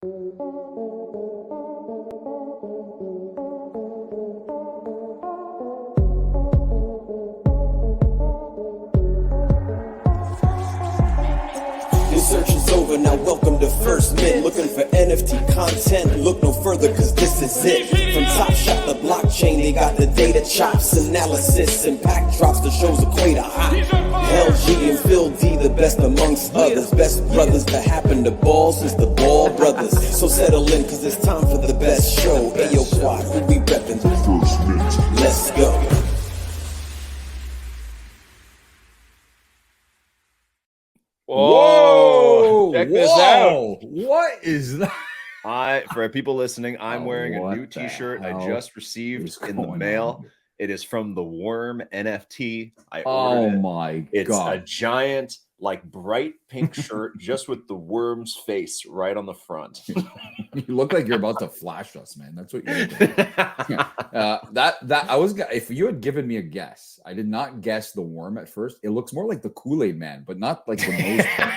Your search is over, now welcome to First Mint. Looking for NFT content? Look no further, cause this is it. From Top Shot to blockchain, they got the data chops, analysis, and pack drops the shows equator hot. LG and Phil D, the best amongst others. Best brothers to happen to ball since the Ball brothers. So settle in, cause it's time for the best show. Ayo Quad, who we reppin'? First Mint. Let's go. Whoa! Check this out. What is that? For people listening, I'm wearing a new what the T-shirt I hell just received is in the going mail. on? It is from the Worm NFT. I Oh ordered it. my It's a god. giant, like bright pink shirt, just with the worm's face right on the front. You look like you're about to flash us, man. That's what you're doing. If you had given me a guess, I did not guess the worm at first. It looks more like the Kool-Aid man, but not like the nose part.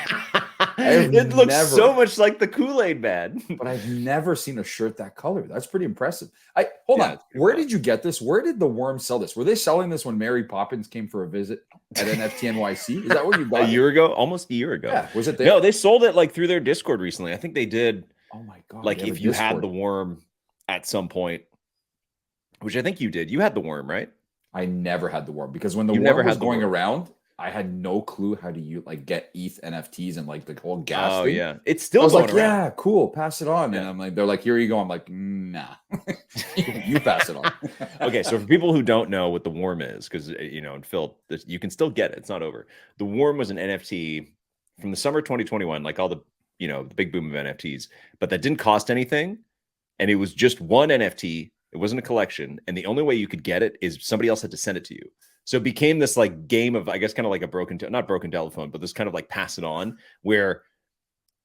It looks so much like the Kool-Aid man. But I've never seen a shirt that color. That's pretty impressive. Hold on. it's pretty Where cool. did you get this? Where did the worm sell this? Were they selling this when Mary Poppins came for a visit at NFT NYC? Is that where you got A it? year ago, almost a year ago. Yeah. Was it there? No, they sold it like through their Discord recently. I think they did. Oh my god. Like they have if a you had Discord. the worm at some point, which I think you did. You had the worm, right? I never had the worm because when the You worm never was had the going worm. around, I had no clue how to get ETH NFTs and like the whole gas Oh thing. yeah, it's I still was going like, around. yeah, cool, pass it on. And Yeah. I'm like, they're like, here you go. I'm like, nah, you pass it on. Okay, so for people who don't know what the worm is, because and Phil, you can still get it. It's not over. The worm was an NFT from the summer 2021, like all the the big boom of NFTs, but that didn't cost anything, and it was just one NFT. It wasn't a collection, and the only way you could get it is somebody else had to send it to you. So it became this like game of, I guess, kind of like a not broken telephone, but this kind of like pass it on, where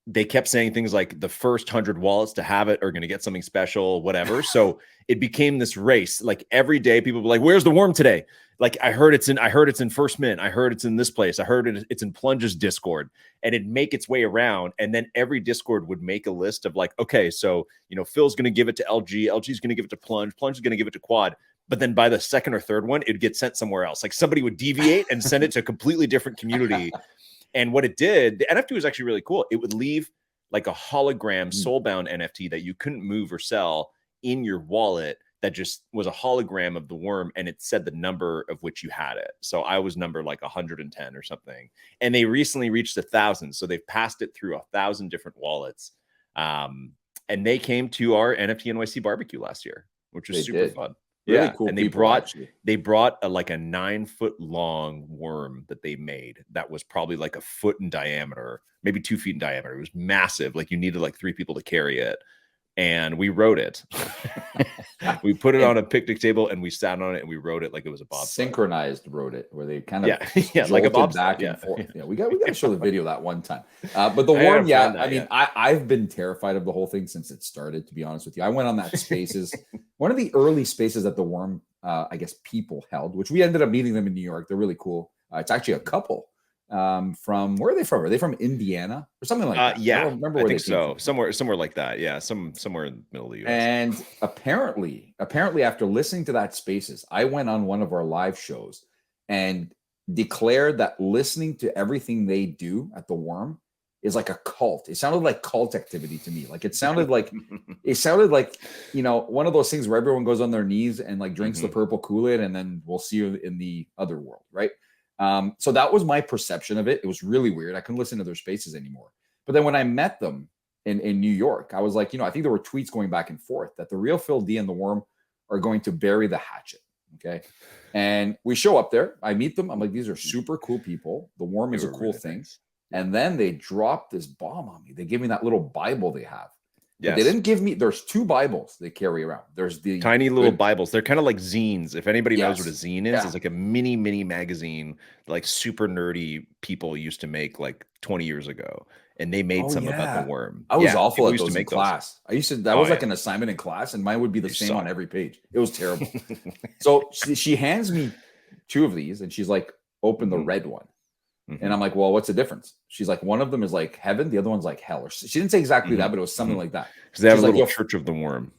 they kept saying things like the first 100 wallets to have it are going to get something special, whatever. So it became this race. Like every day people were like, where's the worm today? Like I heard it's in First Mint. I heard it's in this place. I heard it's in Plunge's Discord, and it'd make its way around. And then every Discord would make a list of like, okay, so, Phil's going to give it to LG. LG's going to give it to Plunge. Plunge is going to give it to Quad. But then by the second or third one, it'd get sent somewhere else. Like somebody would deviate and send it to a completely different community. And what it did, the NFT was actually really cool. It would leave like a hologram soulbound NFT that you couldn't move or sell in your wallet that just was a hologram of the worm, and it said the number of which you had it. So I was number like 110 or something. And they recently reached 1,000. So they've passed it through 1,000 different wallets. And they came to our NFT NYC barbecue last year, which was super fun. Really cool. And they brought a 9-foot long worm that they made that was probably like a foot in diameter, maybe 2 feet in diameter. It was massive. Like you needed like 3 people to carry it. And we wrote it. We put it on a picnic table and we sat on it and we wrote it like it was a bobsled. Synchronized wrote it, where they kind of like a bobsled back and forth. Yeah, we got to show the video that one time. But the worm, I've been terrified of the whole thing since it started. To be honest with you, I went on that Spaces, one of the early Spaces that the worm, I guess, people held, which we ended up meeting them in New York. They're really cool. It's actually a couple. From where are they from? Are they from Indiana or something like that? Yeah, I don't remember where I think they came so. from. Somewhere like that. Yeah, somewhere in the middle of the US. And apparently, after listening to that Spaces, I went on one of our live shows and declared that listening to everything they do at the Worm is like a cult. It sounded like cult activity to me. Like it sounded like one of those things where everyone goes on their knees and like drinks the purple Kool-Aid, and then we'll see you in the other world, right? So that was my perception of it. It was really weird. I couldn't listen to their Spaces anymore. But then when I met them in New York, I was like, I think there were tweets going back and forth that the real Phil D and the Worm are going to bury the hatchet. Okay. And we show up there. I meet them. I'm like, these are super cool people. The Worm is a cool thing. Nice. And then they dropped this bomb on me. They gave me that little Bible they have. Yes. They didn't give me, there's 2 Bibles they carry around. There's the tiny little Bibles. They're kind of like zines. If anybody knows what a zine is, it's like a mini magazine, like super nerdy people used to make like 20 years ago. And they made some about the Worm. I was awful at those in class. That was like an assignment in class, and mine would be the same on every page. It was terrible. So she hands me 2 of these, and she's like, open the red one. And I'm like, well, what's the difference? She's like, one of them is like heaven, the other one's like hell. Or she didn't say exactly that, but it was something like that. Because they have She's a like, little Church of the Worm.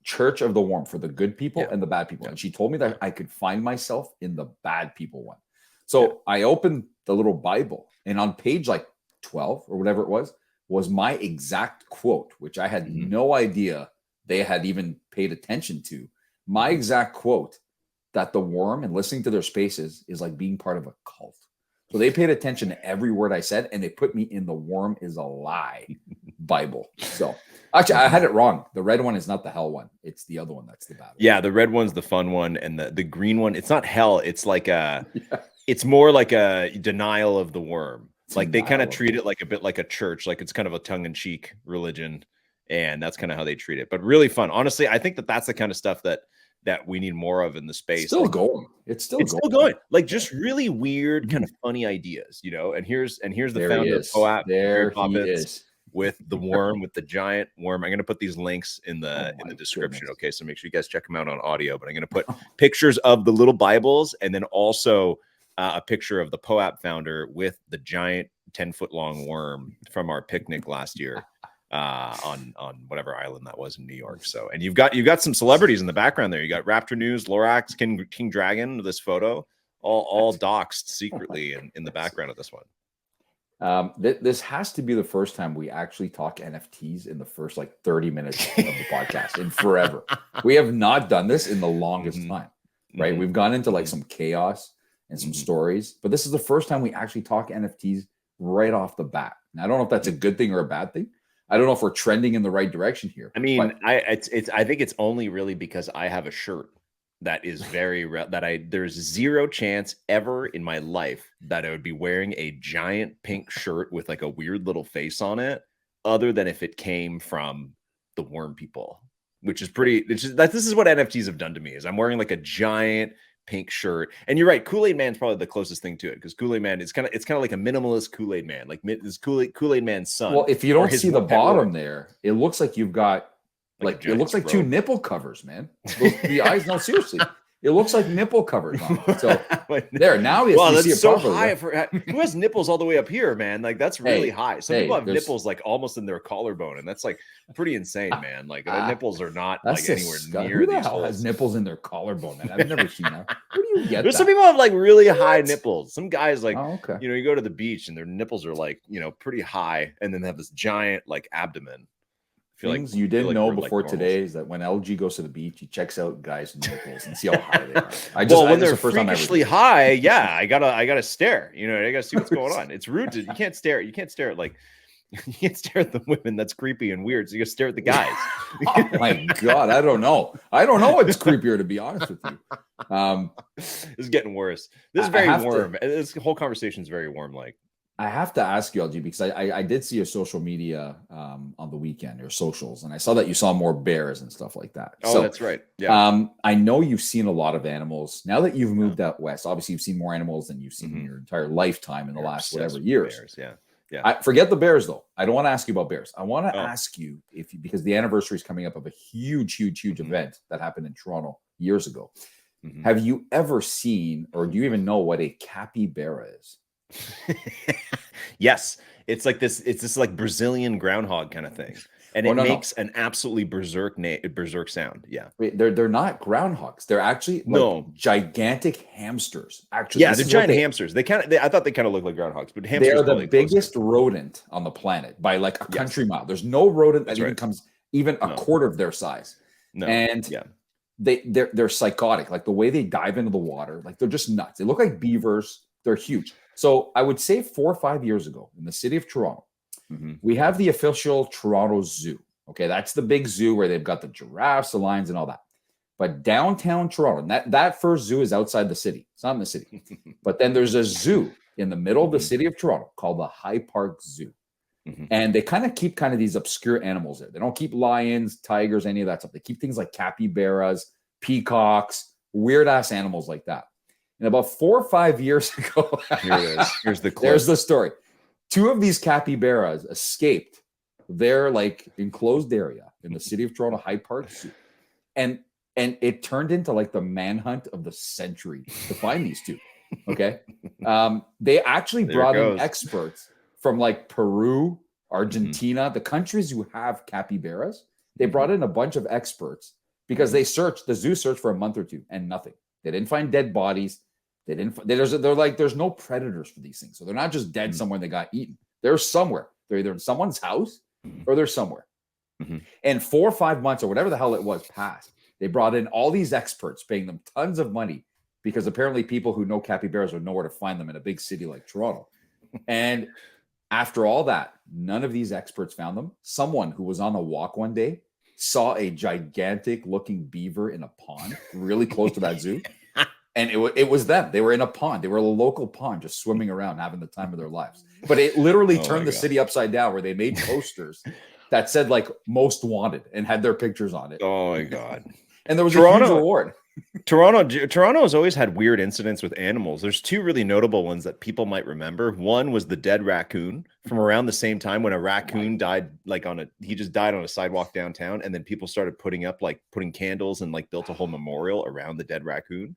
Church of the Worm for the good people and the bad people. And she told me that I could find myself in the bad people one. So I opened the little Bible, and on page like 12 or whatever it was my exact quote, which I had no idea they had even paid attention to. My exact quote, that the worm and listening to their spaces is like being part of a cult. So they paid attention to every word I said, and they put me in the worm is a lie Bible. So actually, I had it wrong. The red one is not the hell one. It's the other one that's the bad one. Yeah, the red one's the fun one, and the green one, it's not hell. It's like it's more like a denial of the worm. It's like they kind of treat it like a bit like a church, like it's kind of a tongue-in-cheek religion, and that's kind of how they treat it. But really fun. Honestly, I think that's the kind of stuff that we need more of in the space. It's still going. It's still going. Like just really weird, kind of funny ideas, you know. And here's the founder of POAP. There he is. With the worm, with the giant worm. I'm going to put these links in the description. Goodness. Okay, so make sure you guys check them out on audio. But I'm going to put pictures of the little Bibles, and then also a picture of the POAP founder with the giant 10-foot long worm from our picnic last year on whatever island that was in New York. So, and you've got some celebrities in the background there. You got Raptor News, Lorax, King Dragon. This photo, all doxed secretly in the background of this one. This has to be the first time we actually talk NFTs in the first like 30 minutes of the podcast in forever. We have not done this in the longest time, right? We've gone into like some chaos and some stories, but this is the first time we actually talk NFTs right off the bat. And I don't know if that's a good thing or a bad thing. I don't know if we're trending in the right direction here. I mean, I think it's only really because I have a shirt that is there's zero chance ever in my life that I would be wearing a giant pink shirt with like a weird little face on it, other than if it came from the worm people, which is this is what NFTs have done to me. Is I'm wearing like a giant pink shirt, and you're right. Kool-Aid Man's probably the closest thing to it, because Kool-Aid Man is kind of like a minimalist Kool-Aid Man, like this Kool-Aid Man's son. Well, if you don't see the bottom there, it looks like you've got like it looks like two nipple covers, man. The eyes, no, seriously. It looks like nipple covers on it. So there now you see it so properly, high who has nipples all the way up here, man? Like that's really high. Some people have nipples like almost in their collarbone, and that's like pretty insane, man. Like the nipples are not like anywhere near. Who the hell has nipples in their collarbone, man? I've never seen that. Where do you get There's that? some people have like really high nipples. Some guys like okay. You go to the beach and their nipples are like pretty high, and then they have this giant like abdomen. Things you didn't know before today is that when LG goes to the beach, he checks out guys' nipples and see how high they are. When they're freakishly high, I gotta stare. I gotta see what's going on. It's rude to you can't stare. You can't stare at you can't stare at the women. That's creepy and weird. So you gotta stare at the guys. Oh my God, I don't know what's creepier, to be honest with you. This is getting worse. This is very warm. This whole conversation is very warm. Like, I have to ask you, LG, because I did see your social media on the weekend, your socials, and I saw that you saw more bears and stuff like that. Oh, that's right. Yeah. I know you've seen a lot of animals. Now that you've moved out west, obviously you've seen more animals than you've seen in your entire lifetime in the last whatever years. Bears, yeah. Forget the bears, though. I don't want to ask you about bears. I want to ask you because the anniversary is coming up of a huge event that happened in Toronto years ago. Have you ever seen, or do you even know what a capybara is? Yes, it's this like Brazilian groundhog kind of thing, and it makes an absolutely berserk sound. Yeah. Wait, they're not groundhogs. They're actually gigantic hamsters. Actually, yeah, they're giant hamsters. I thought they kind of look like groundhogs, but hamsters they're the biggest rodent on the planet by like a country mile. There's no rodent that even comes even a quarter of their size. No. And they're psychotic. Like the way they dive into the water, like they're just nuts. They look like beavers. They're huge. So I would say 4 or 5 years ago in the city of Toronto, we have the official Toronto Zoo. Okay, that's the big zoo where they've got the giraffes, the lions, and all that. But downtown Toronto, and that first zoo is outside the city. It's not in the city. But then there's a zoo in the middle of the city of Toronto called the High Park Zoo. And they kind of keep these obscure animals there. They don't keep lions, tigers, any of that stuff. They keep things like capybaras, peacocks, weird-ass animals like that. And about 4 or 5 years ago, here it is. Here's the clip. There's the story. 2 of these capybaras escaped their like enclosed area in the city of Toronto High Park Zoo, and it turned into like the manhunt of the century to find these 2. Okay. They actually There it brought in goes. experts from like Peru, Argentina, the countries who have capybaras. They brought in a bunch of experts because the zoo searched for a month or two and nothing. They didn't find dead bodies. They're like, there's no predators for these things. So they're not just dead somewhere they got eaten. They're somewhere. They're either in someone's house or they're somewhere. And 4 or 5 months or whatever the hell it was passed. They brought in all these experts, paying them tons of money because apparently people who know capybaras would know where to find them in a big city like Toronto. And after all that, none of these experts found them. Someone who was on a walk one day saw a gigantic looking beaver in a pond really close to that zoo. And it was them. They were in a pond. They were a local pond just swimming around, having the time of their lives. But it literally turned the city upside down where they made posters that said like most wanted and had their pictures on it. Oh my God. And there was a huge reward. Toronto has always had weird incidents with animals. There's 2 really notable ones that people might remember. One was the dead raccoon from around the same time when a raccoon died, like he just died on a sidewalk downtown, and then people started putting candles and like built a whole memorial around the dead raccoon.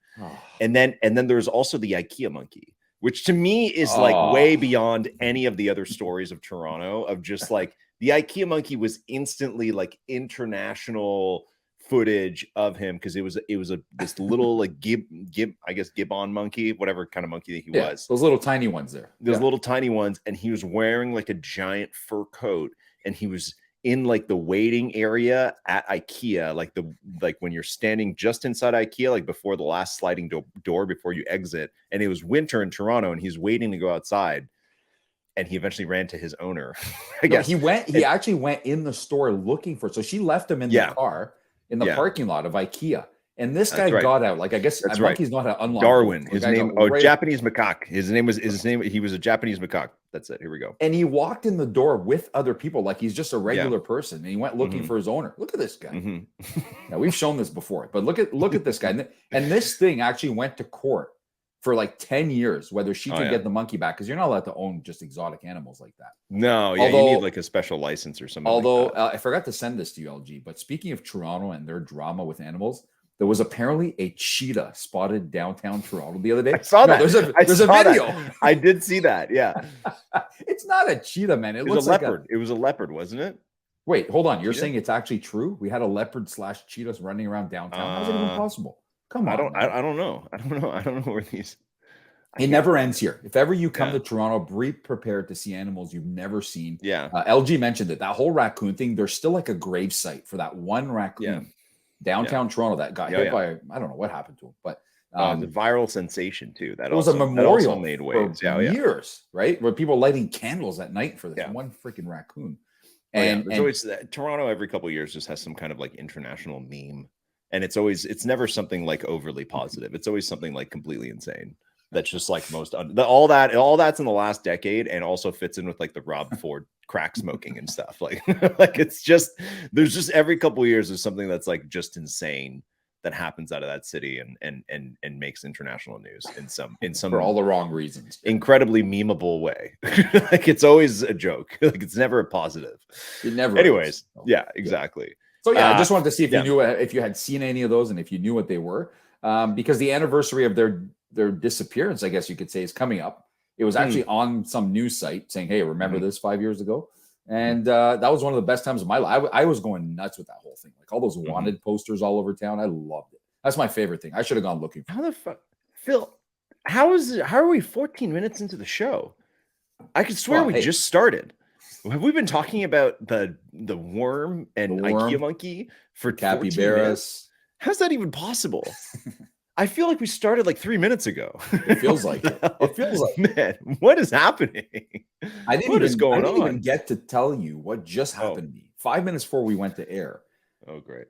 And then there's also the IKEA monkey, which to me is like way beyond any of the other stories of Toronto, of just like the IKEA monkey was instantly like international footage of him because it was this little like gibbon monkey, whatever kind of monkey that he was. Those little tiny ones there. Those little tiny ones, and he was wearing like a giant fur coat, and he was in like the waiting area at IKEA, like when you're standing just inside IKEA, like before the last sliding door before you exit. And it was winter in Toronto, and he's waiting to go outside. And he eventually ran to his owner. I guess he actually went in the store looking for it. So she left him in the car in the parking lot of IKEA. And this guy got out. Like, I guess monkey's not an unlocked. Darwin, his name. Japanese macaque. His name. He was a Japanese macaque. That's it. Here we go. And he walked in the door with other people, like he's just a regular person. And he went looking for his owner. Look at this guy. Now, we've shown this before, but look at this guy. And this thing actually went to court for like 10 years, whether she could get the monkey back, because you're not allowed to own just exotic animals like that. No, you need like a special license or something. Although I forgot to send this to you, LG, but speaking of Toronto and their drama with animals, there was apparently a cheetah spotted downtown Toronto the other day. I saw that. There's a video. That. I did see that. Yeah. It's not a cheetah, man. It was looks a like leopard. It was a leopard, wasn't it? Wait, hold on. You're saying it's actually true? We had a leopard / cheetahs running around downtown. How's it even possible? Come on. I don't know. I don't know where these. It never ends here. If ever you come to Toronto, be prepared to see animals you've never seen. Yeah. LG mentioned it. That whole raccoon thing, there's still like a grave site for that one raccoon downtown Toronto that got hit by, I don't know what happened to him, but the viral sensation too. That it was a memorial made waves. For years, right? Where people lighting candles at night for this one freaking raccoon. And there's always Toronto every couple of years just has some kind of like international meme. And it's never something like overly positive. It's always something like completely insane. That's just like all that's in the last decade, and also fits in with like the Rob Ford crack smoking and stuff. Like, it's just, there's just every couple of years there's something that's like just insane that happens out of that city and makes international news in some for all the wrong reasons, incredibly memeable way. Like, it's always a joke. Like, it's never a positive. It never. Anyways, yeah, exactly. So I just wanted to see if you knew if you had seen any of those and if you knew what they were, because the anniversary of their disappearance, I guess you could say, is coming up. It was actually on some news site saying, "Hey, remember this 5 years ago?" And that was one of the best times of my life. I was going nuts with that whole thing, like all those wanted posters all over town. I loved it. That's my favorite thing. I should have gone looking for. How the fuck, Phil? How are we 14 minutes into the show? I could swear we just started. Have we been talking about the worm and IKEA monkey for capybaras? How's that even possible? I feel like we started like 3 minutes ago. It feels like it. It feels like, man, what is happening? I didn't even get to tell you what just happened to me 5 minutes before we went to air. Oh, great.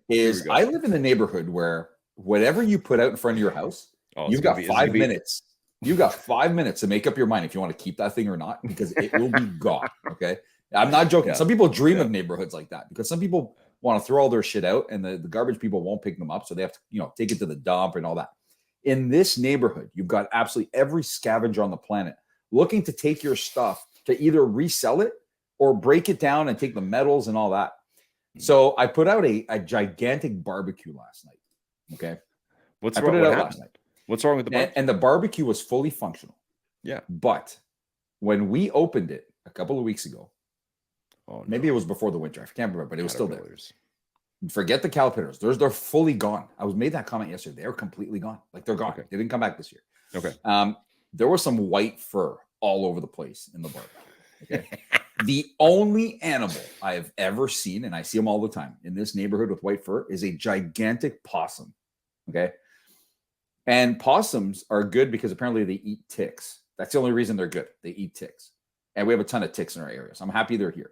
I live in a neighborhood where whatever you put out in front of your house, you've got 5 minutes. You got 5 minutes to make up your mind if you want to keep that thing or not, because it will be gone. Okay. I'm not joking. Yeah. Some people dream of neighborhoods like that because some people want to throw all their shit out and the garbage people won't pick them up. So they have to, take it to the dump and all that. In this neighborhood, you've got absolutely every scavenger on the planet looking to take your stuff to either resell it or break it down and take the metals and all that. So I put out a gigantic barbecue last night. Okay. I put it out last night. What's wrong with the barbecue? And the barbecue was fully functional. Yeah. But when we opened it a couple of weeks ago, maybe it was before the winter. I can't remember, but it was still there. Forget the caterpillars. They're fully gone. I made that comment yesterday. They're completely gone. Like they're gone. Okay. They didn't come back this year. Okay. There was some white fur all over the place in the barbecue. Okay. The only animal I have ever seen, and I see them all the time in this neighborhood with white fur, is a gigantic possum. Okay. And possums are good because apparently they eat ticks. That's the only reason they're good. They eat ticks. And we have a ton of ticks in our area. So I'm happy they're here.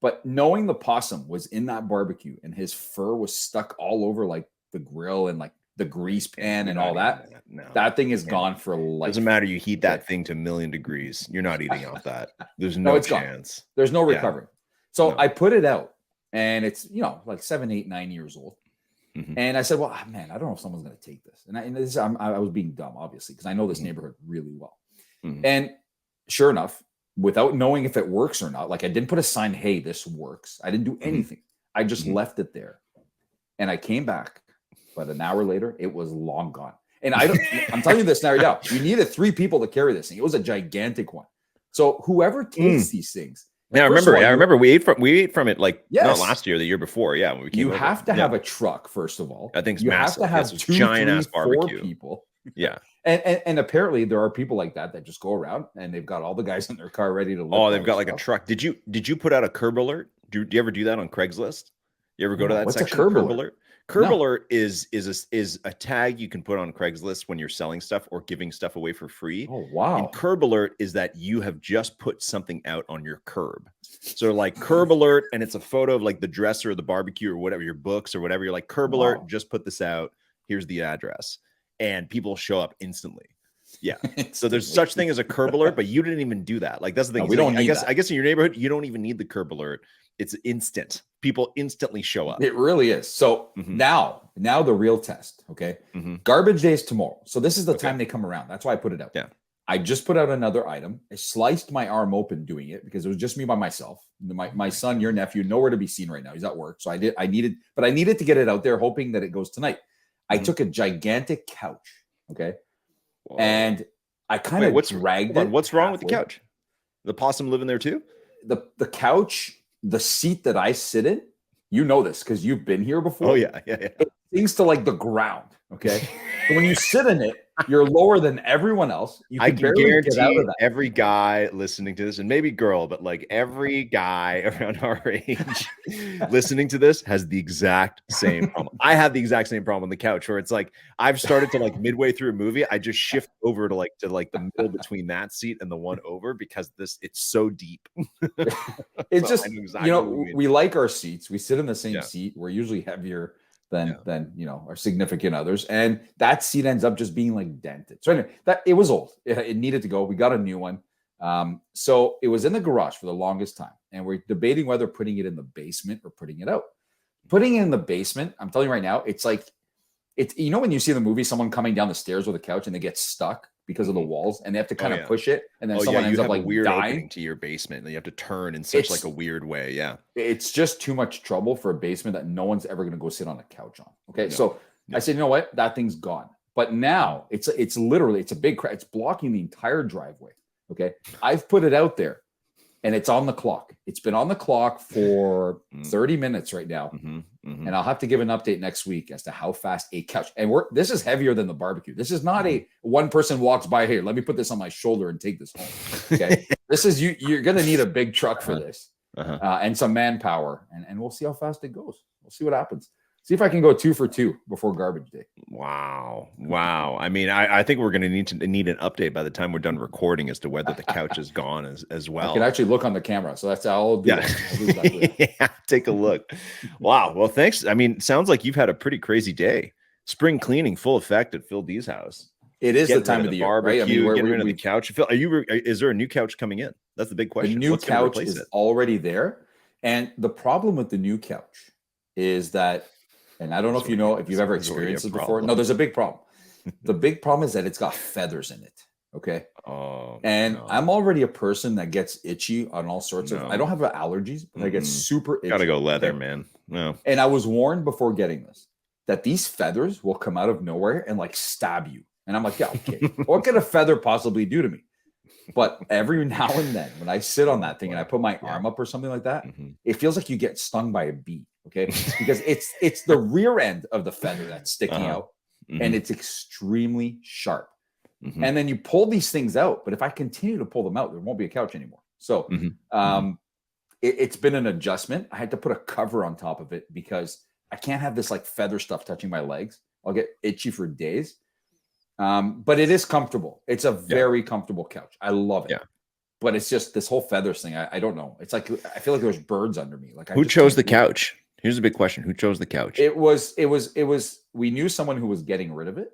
But knowing the possum was in that barbecue and his fur was stuck all over like the grill and like the grease pan and all that, that thing is gone for life. Doesn't matter. You heat that thing to 1,000,000 degrees. You're not eating off that. There's no chance. Gone. There's no recovery. So I put it out and it's, like 7, 8, 9 years old. And I said, well, man, I don't know if someone's going to take this. And I was being dumb, obviously, because I know this neighborhood really well. And sure enough, without knowing if it works or not, like I didn't put a sign, hey, this works. I didn't do anything. I just left it there. And I came back, but an hour later, it was long gone. And I'm telling you this now, right now, you needed 3 people to carry this thing. It was a gigantic one. So whoever takes these things. Yeah, I remember we ate from it like not last year, the year before. Yeah, when we came you have to have a truck, first of all. I think you massive. have to have 2, giant 3, ass barbecue. 4 people. Yeah. And apparently there are people like that just go around and they've got all the guys in their car ready to lift. Oh, they've got like a truck. Did you put out a curb alert? Do you ever do that on Craigslist? You ever go to that section? What's a curb alert? Curb alert is a tag you can put on Craigslist when you're selling stuff or giving stuff away for free. Oh, wow. And curb alert is that you have just put something out on your curb. So like curb alert, and it's a photo of like the dresser or the barbecue or whatever, your books or whatever. You're like, curb alert, just put this out. Here's the address. And people show up instantly. Yeah. So there's such thing as a curb alert, but you didn't even do that. Like that's the thing. No, we don't need I guess in your neighborhood, you don't even need the curb alert. It's instant. People instantly show up. It really is. So now the real test. Okay. Garbage day is tomorrow. So this is the time they come around. That's why I put it out. Yeah. I just put out another item. I sliced my arm open doing it because it was just me by myself. My son, your nephew, nowhere to be seen right now. He's at work. So I needed to get it out there, hoping that it goes tonight. I took a gigantic couch. Okay. Whoa. And I kind of dragged it. What's wrong with the couch? The possum living there too? The couch, the seat that I sit in, you know this because you've been here before. Oh, yeah. It sinks to like the ground. Okay. So when you sit in it, you're lower than everyone else. I can barely get out of that. Every guy listening to this, and maybe girl, but like every guy around our age listening to this has the exact same problem. I have the exact same problem on the couch where it's like I've started to like midway through a movie, I just shift over to the middle between that seat and the one over because it's so deep. It's so just exactly we like our seats. We sit in the same seat. We're usually heavier than our significant others, and that seat ends up just being like dented. So anyway, that it was old. It needed to go. We got a new one. So it was in the garage for the longest time, and we're debating whether putting it in the basement or putting it out. Putting it in the basement, I'm telling you right now, it's like when you see the movie, someone coming down the stairs with a couch and they get stuck because of the walls and they have to kind of push it, and then someone ends up like weird dying to your basement and you have to turn in such like a weird way. Yeah. It's just too much trouble for a basement that no one's ever going to go sit on a couch on. Okay. So I said, you know what? That thing's gone. But now it's literally a big crack. It's blocking the entire driveway. Okay. I've put it out there and it's on the clock. It's been on the clock for 30 minutes right now. And I'll have to give an update next week as to how fast a couch, and this is heavier than the barbecue. This is not a one person walks by here. Let me put this on my shoulder and take this home. Okay. This is you're going to need a big truck for this and some manpower, and we'll see how fast it goes. We'll see what happens. See if I can go 2 for 2 before garbage day. Wow. I mean, I think we're going to need an update by the time we're done recording as to whether the couch is gone as well. I can actually look on the camera, so that's how I'll do. Yeah, take a look. Wow. Well, thanks. I mean, sounds like you've had a pretty crazy day. Spring cleaning full effect at Phil D's house. It is the time of the year, right? I mean, getting rid of the couch. Phil, is there a new couch coming in? That's the big question. The new couch is already there, and the problem with the new couch is that. And I don't know if you've ever experienced it before. No, there's a big problem. The big problem is that it's got feathers in it. Okay. Oh, and I'm already a person that gets itchy on all sorts of. I don't have allergies, but I get super itchy. Gotta go leather, man. No. And I was warned before getting this that these feathers will come out of nowhere and like stab you. And I'm like, yeah, okay. What could a feather possibly do to me? But every now and then when I sit on that thing and I put my arm up or something like that, it feels like you get stung by a bee. Okay. Because it's the rear end of the feather that's sticking out, and it's extremely sharp. And then you pull these things out. But if I continue to pull them out, there won't be a couch anymore. So it's been an adjustment. I had to put a cover on top of it because I can't have this like feather stuff touching my legs. I'll get itchy for days. But it is comfortable. It's a very comfortable couch. I love it. Yeah. But it's just this whole feathers thing. I don't know. It's like I feel like there's birds under me. Like who chose the couch? Here's a big question. Who chose the couch? It was we knew someone who was getting rid of it.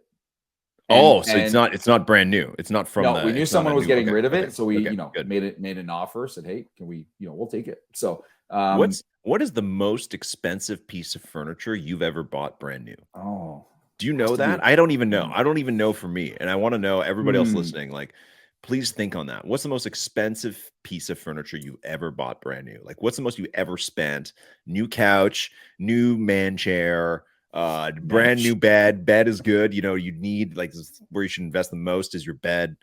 So it's not brand new. It's not from we knew someone was getting rid of it. So we, made an offer, said, hey, can we, we'll take it. So what is the most expensive piece of furniture you've ever bought brand new? Oh. Do you know that? I don't even know. I don't even know for me. And I want to know everybody else listening, like, please think on that. What's the most expensive piece of furniture you ever bought brand new? Like, what's the most you ever spent? New couch, new man chair, brand new bed. Bed is good. You need like where you should invest the most is your bed,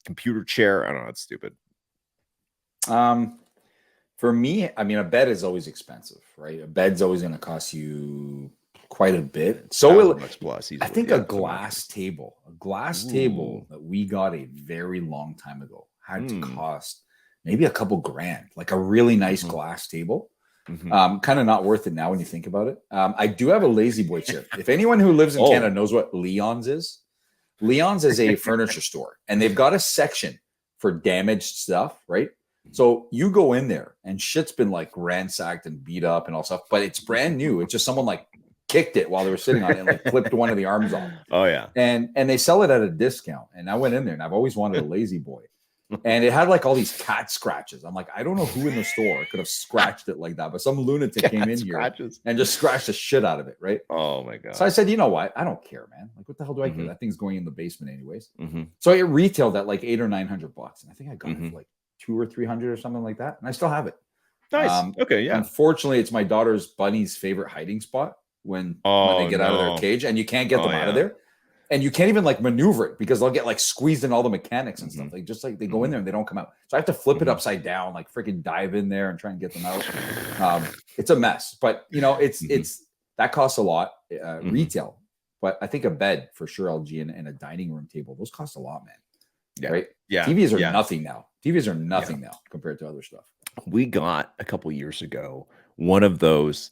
computer chair. I don't know. It's stupid. For me, I mean, a bed is always expensive, right? A bed's always going to cost you quite a bit. So I think a glass table that we got a very long time ago had to cost maybe a couple grand, like a really nice glass table. Kind of not worth it now when you think about it. I do have a Lazy Boy chair. If anyone who lives in Canada knows what Leon's is a furniture store, and they've got a section for damaged stuff, right? So you go in there and shit's been like ransacked and beat up and all stuff, but it's brand new. It's just someone like kicked it while they were sitting on it and like flipped one of the arms off. Oh yeah. And they sell it at a discount. And I went in there and I've always wanted a Lazy Boy. And it had like all these cat scratches. I'm like, I don't know who in the store could have scratched it like that, but some lunatic came in here and just scratched the shit out of it, right? Oh my God. So I said, you know what? I don't care, man. Like, what the hell do I care? That thing's going in the basement anyways. So it retailed at like $800 or $900. And I think I got it for like $200 or $300 or something like that. And I still have it. Nice. Okay. Yeah. Unfortunately, it's my daughter's bunny's favorite hiding spot when they get out of their cage, and you can't get them out of there. And you can't even like maneuver it because they'll get like squeezed in all the mechanics and stuff. Like just like they go in there and they don't come out. So I have to flip it upside down, like freaking dive in there and try and get them out. It's a mess, but it's that costs a lot retail. But I think a bed for sure, LG, and a dining room table, those cost a lot, man. Yeah. Right? Yeah. TVs are nothing now. TVs are nothing now compared to other stuff. We got a couple years ago one of those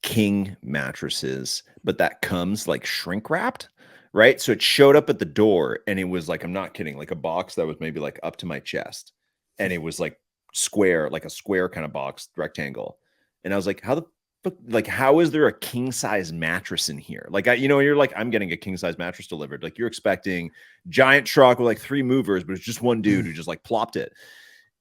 king mattresses, but that comes like shrink wrapped. Right. So it showed up at the door and it was like, I'm not kidding, like a box that was maybe like up to my chest. And it was like square, like a square kind of box, rectangle. And I was like, how is there a king size mattress in here? Like, you're like, I'm getting a king size mattress delivered. Like you're expecting giant truck with like 3 movers, but it's just one dude who just like plopped it.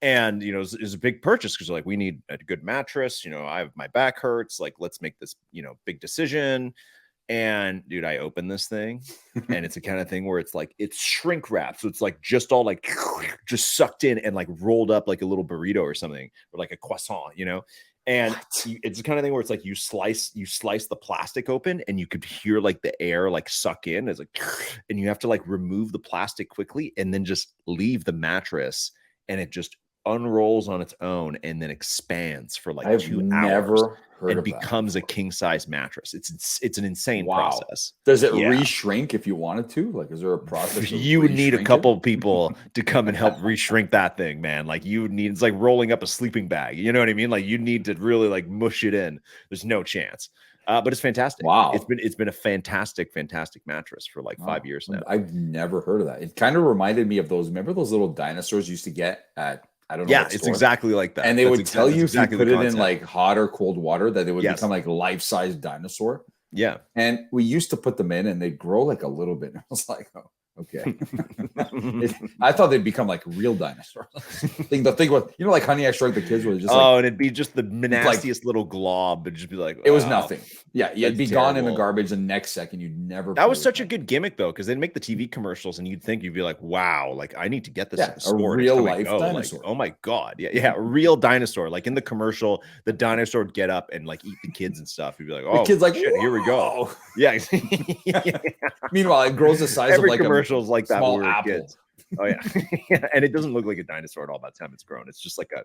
And, it was a big purchase because like, we need a good mattress. My back hurts. Like, let's make this, big decision. And dude, I opened this thing and it's the kind of thing where it's like, it's shrink wrapped. So it's like just all like just sucked in and like rolled up like a little burrito or something, or like a croissant, and it's the kind of thing where it's like you slice the plastic open and you could hear like the air like suck in. It's like, and you have to like remove the plastic quickly and then just leave the mattress and it just unrolls on its own and then expands for like 2 hours. It becomes a king size mattress. It's an insane process. Does it re-shrink if you wanted to? Like, is there a process? You would need a couple people to come and help re-shrink that thing, man. Like you would need, it's like rolling up a sleeping bag. You know what I mean? Like you need to really like mush it in. There's no chance. But it's fantastic. Wow. It's been a fantastic mattress for like 5 years now. I've never heard of that. It kind of reminded me of those. Remember those little dinosaurs you used to get at, I don't know. Yeah, it's exactly like that. And they would tell you if you put it in like hot or cold water that they would become like life-size dinosaur. Yeah. And we used to put them in and they'd grow like a little bit. I was like, oh, okay. I thought they'd become like real dinosaurs. The thing was, like Honey, I Shrunk the Kids, where just and it'd be just the nastiest little glob. It'd just be like, it was nothing. Yeah, it'd be gone in the garbage the next second. You'd never. That was such a good gimmick though, because they'd make the TV commercials and you'd be like, wow, like I need to get this. A real life dinosaur. Like, oh my God, yeah, a real dinosaur. Like in the commercial, the dinosaur would get up and like eat the kids and stuff. You'd be like, oh, the kid's like, shit, here we go. Yeah. Meanwhile, it grows the size Every of like commercial is like that when small we were apple. kids. Oh yeah. Yeah, and it doesn't look like a dinosaur at all by the time it's grown. It's just like a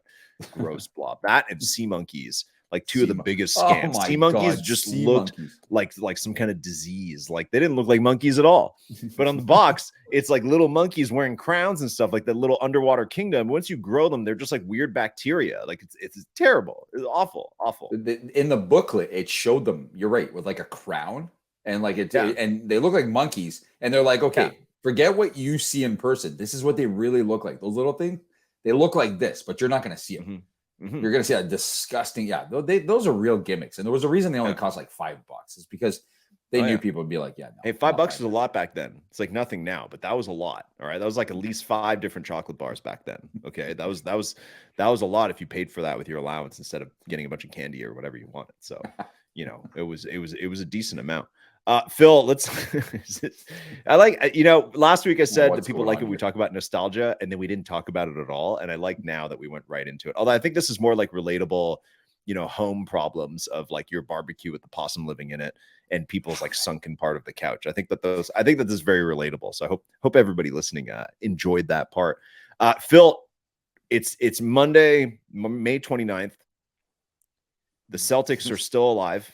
gross blob. That and sea monkeys, like two of the biggest Oh scams. my Sea monkeys God, just sea looked monkeys. like some kind of disease. Like they didn't look like monkeys at all. But on the box, it's like little monkeys wearing crowns and stuff, like the little underwater kingdom. Once you grow them, they're just like weird bacteria. Like it's terrible. It's awful. In the booklet, it showed them. You're right, with like a crown and like and they look like monkeys. And they're like, okay, forget what you see in person. This is what they really look like. Those little things, they look like this, but you're not going to see them. You're going to see a disgusting. Yeah, those are real gimmicks. And there was a reason they only cost like $5. It's because they knew people would be like, yeah, no. Hey, $5 was a lot back then. It's like nothing now, but that was a lot. All right, that was like at least 5 different chocolate bars back then. Okay, that was a lot if you paid for that with your allowance instead of getting a bunch of candy or whatever you wanted. So, you know, it was a decent amount. Phil, let's. I like, last week I said that people like it when we talk about nostalgia, and then we didn't talk about it at all. And I like now that we went right into it. Although I think this is more like relatable, home problems of like your barbecue with the possum living in it and people's like sunken part of the couch. I think that this is very relatable. So I hope everybody listening enjoyed that part. Phil, it's Monday, May 29th. The Celtics are still alive.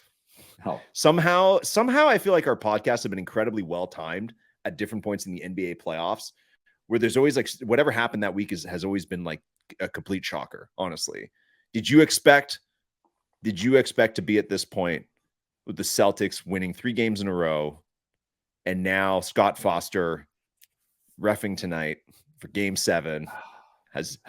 Oh. Somehow I feel like our podcasts have been incredibly well timed at different points in the NBA playoffs, where there's always like whatever happened that week has always been like a complete shocker. Honestly, did you expect to be at this point with the Celtics winning 3 games in a row, and now Scott Foster reffing tonight for Game 7 has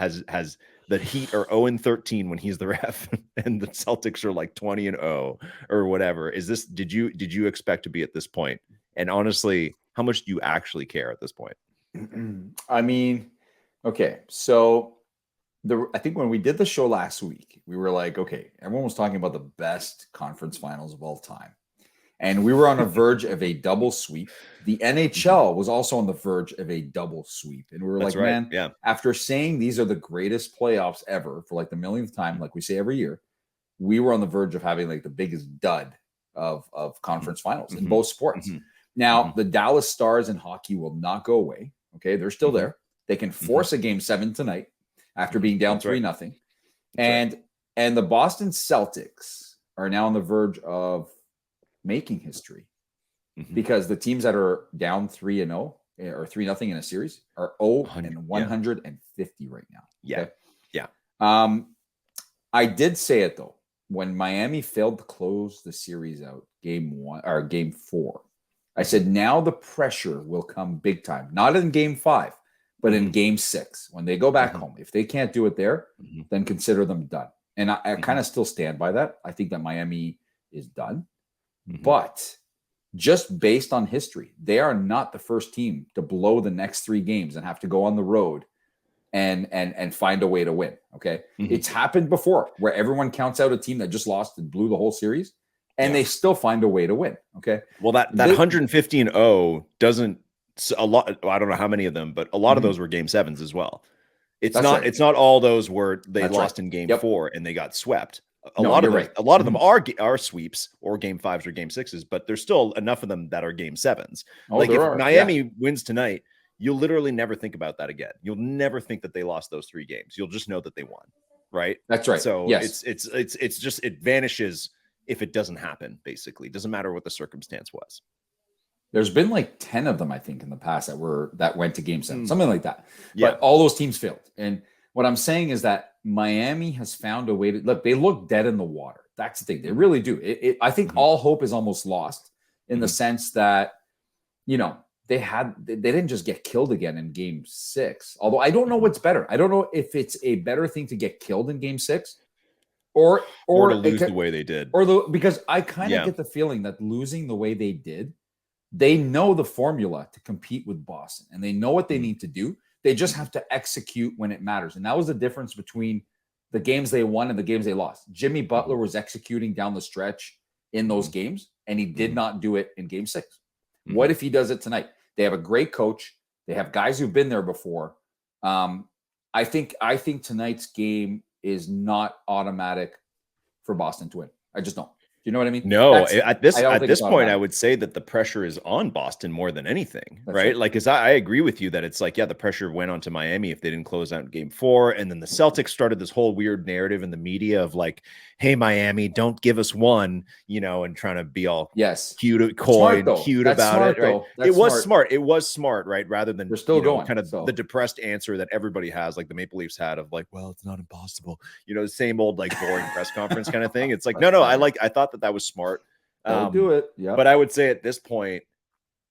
the Heat are 0-13 when he's the ref, and the Celtics are like 20-0 or whatever. Did you expect to be at this point? And honestly, how much do you actually care at this point? I mean, okay, so I think when we did the show last week, we were like, okay, everyone was talking about the best conference finals of all time. And we were on the verge of a double sweep. The NHL was also on the verge of a double sweep. And we were man, after saying these are the greatest playoffs ever for like the millionth time, like we say every year, we were on the verge of having like the biggest dud of conference finals in both sports. Now, the Dallas Stars in hockey will not go away. Okay, they're still there. They can force a Game 7 tonight after being down 3-0. And the Boston Celtics are now on the verge of making history because the teams that are down 3-0 or 3-0 in a series are 0-150 right now. I did say it though, when Miami failed to close the series out Game 4, I said now the pressure will come big time, not in Game 5, but in Game 6 when they go back home. If they can't do it there, then consider them done. And I kind of still stand by that. I think that Miami is done. But just based on history, they are not the first team to blow the next 3 games and have to go on the road and find a way to win. Okay. It's happened before where everyone counts out a team that just lost and blew the whole series and they still find a way to win. Okay. Well, that 115-0 doesn't a lot. I don't know how many of them, but a lot of those were Game 7s as well. It's not all those where they lost in Game 4 and they got swept. A lot of them are sweeps or Game 5s or Game 6s, but there's still enough of them that are Game 7s. Like if Miami wins tonight, you'll literally never think about that again. You'll never think that they lost those 3 games. You'll just know that they won. Right. That's right. So it's just, it vanishes if it doesn't happen. Basically, it doesn't matter what the circumstance was. There's been like 10 of them, I think, in the past that went to Game 7, something like that. But all those teams failed. And what I'm saying is that Miami has found a way to look. They look dead in the water. That's the thing. They really do. I think all hope is almost lost in the sense that, they didn't just get killed again in Game 6. Although I don't know what's better. I don't know if it's a better thing to get killed in Game 6 or to lose the way they did. Because I kind of get the feeling that losing the way they did, they know the formula to compete with Boston and they know what they need to do. They just have to execute when it matters. And that was the difference between the games they won and the games they lost. Jimmy Butler was executing down the stretch in those games, and he did not do it in Game 6. What if he does it tonight? They have a great coach. They have guys who've been there before. I think tonight's game is not automatic for Boston to win. I just don't. you know what I mean? No, That's, at this I don't think it's point, I automatic. would say that the pressure is on Boston more than anything, That's right? right. Like, as I agree with you that it's like, yeah, the pressure went onto Miami if they didn't close out in game 4. And then the Celtics started this whole weird narrative in the media of like, hey, Miami, don't give us one, you know, and trying to be all Yes. cute, coy Smart and though. cute That's about smart it, right? though. That's It was smart, right? Rather than, They're still you know, going. kind of So the depressed answer that everybody has, like the Maple Leafs had of like, well, it's not impossible, you know, the same old like boring press conference kind of thing. It's like, no, I thought that was smart. don't do it. Yeah. But I would say at this point,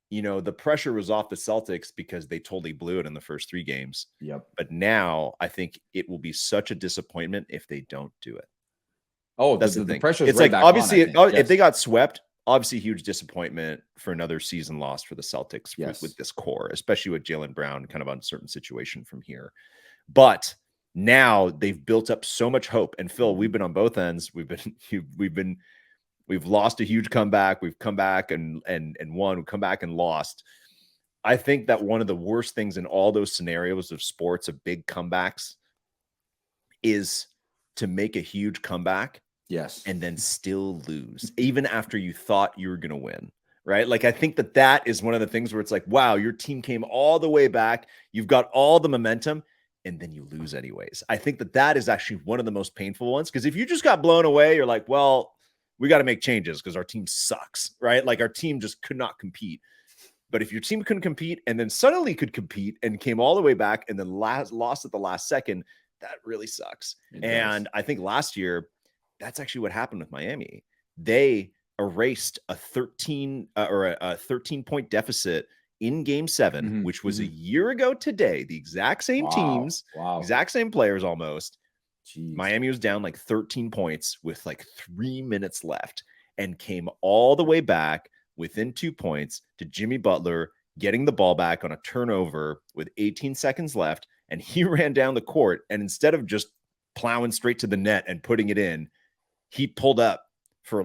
you know, the pressure was off the Celtics because they totally blew it in the first 3 games. Yep. But now I think it will be such a disappointment if they don't do it. Oh, That's the thing. pressure's It's right like back obviously on, I think. if they got swept, obviously huge disappointment for another season lost for the Celtics with this core, especially with Jaylen Brown, kind of uncertain situation from here. But now they've built up so much hope. And Phil, we've been on both ends. We've lost a huge comeback. We've come back and won. We've come back and lost. I think that one of the worst things in all those scenarios of sports, of big comebacks, is to make a huge comeback. Yes. And then still lose, even after you thought you were going to win, right? Like, I think that is one of the things where it's like, wow, your team came all the way back. You've got all the momentum, and then you lose anyways. I think that is actually one of the most painful ones, because if you just got blown away, you're like, well, we got to make changes because our team sucks, right? Like, our team just could not compete. But if your team couldn't compete and then suddenly could compete and came all the way back and then lost at the last second, that really sucks. And I think last year, that's actually what happened with Miami. They erased a 13-point deficit in game 7, which was a year ago today. The exact same teams, exact same players almost. Jeez. Miami was down like 13 points with like 3 minutes left and came all the way back within 2 points to Jimmy Butler getting the ball back on a turnover with 18 seconds left. And he ran down the court, and instead of just plowing straight to the net and putting it in, he pulled up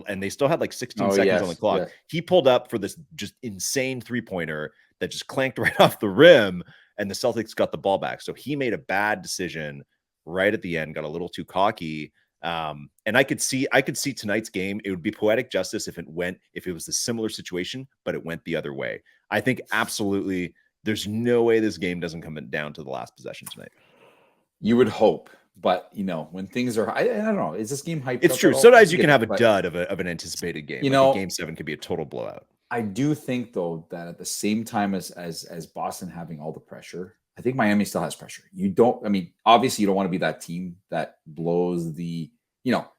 and they still had like 16 seconds on the clock. Yes. He pulled up for this just insane 3-pointer that just clanked right off the rim, and the Celtics got the ball back. So he made a bad decision right at the end, got a little too cocky. And I could see tonight's game. It would be poetic justice if it was a similar situation, but it went the other way. I think absolutely there's no way this game doesn't come down to the last possession tonight. You would hope. But, you know, when things are, I don't know, is this game hyped? It's true. Sometimes you can have a dud of an anticipated game. You know, game 7 could be a total blowout. I do think, though, that at the same time as Boston having all the pressure, I think Miami still has pressure. Obviously, you don't want to be that team that blows the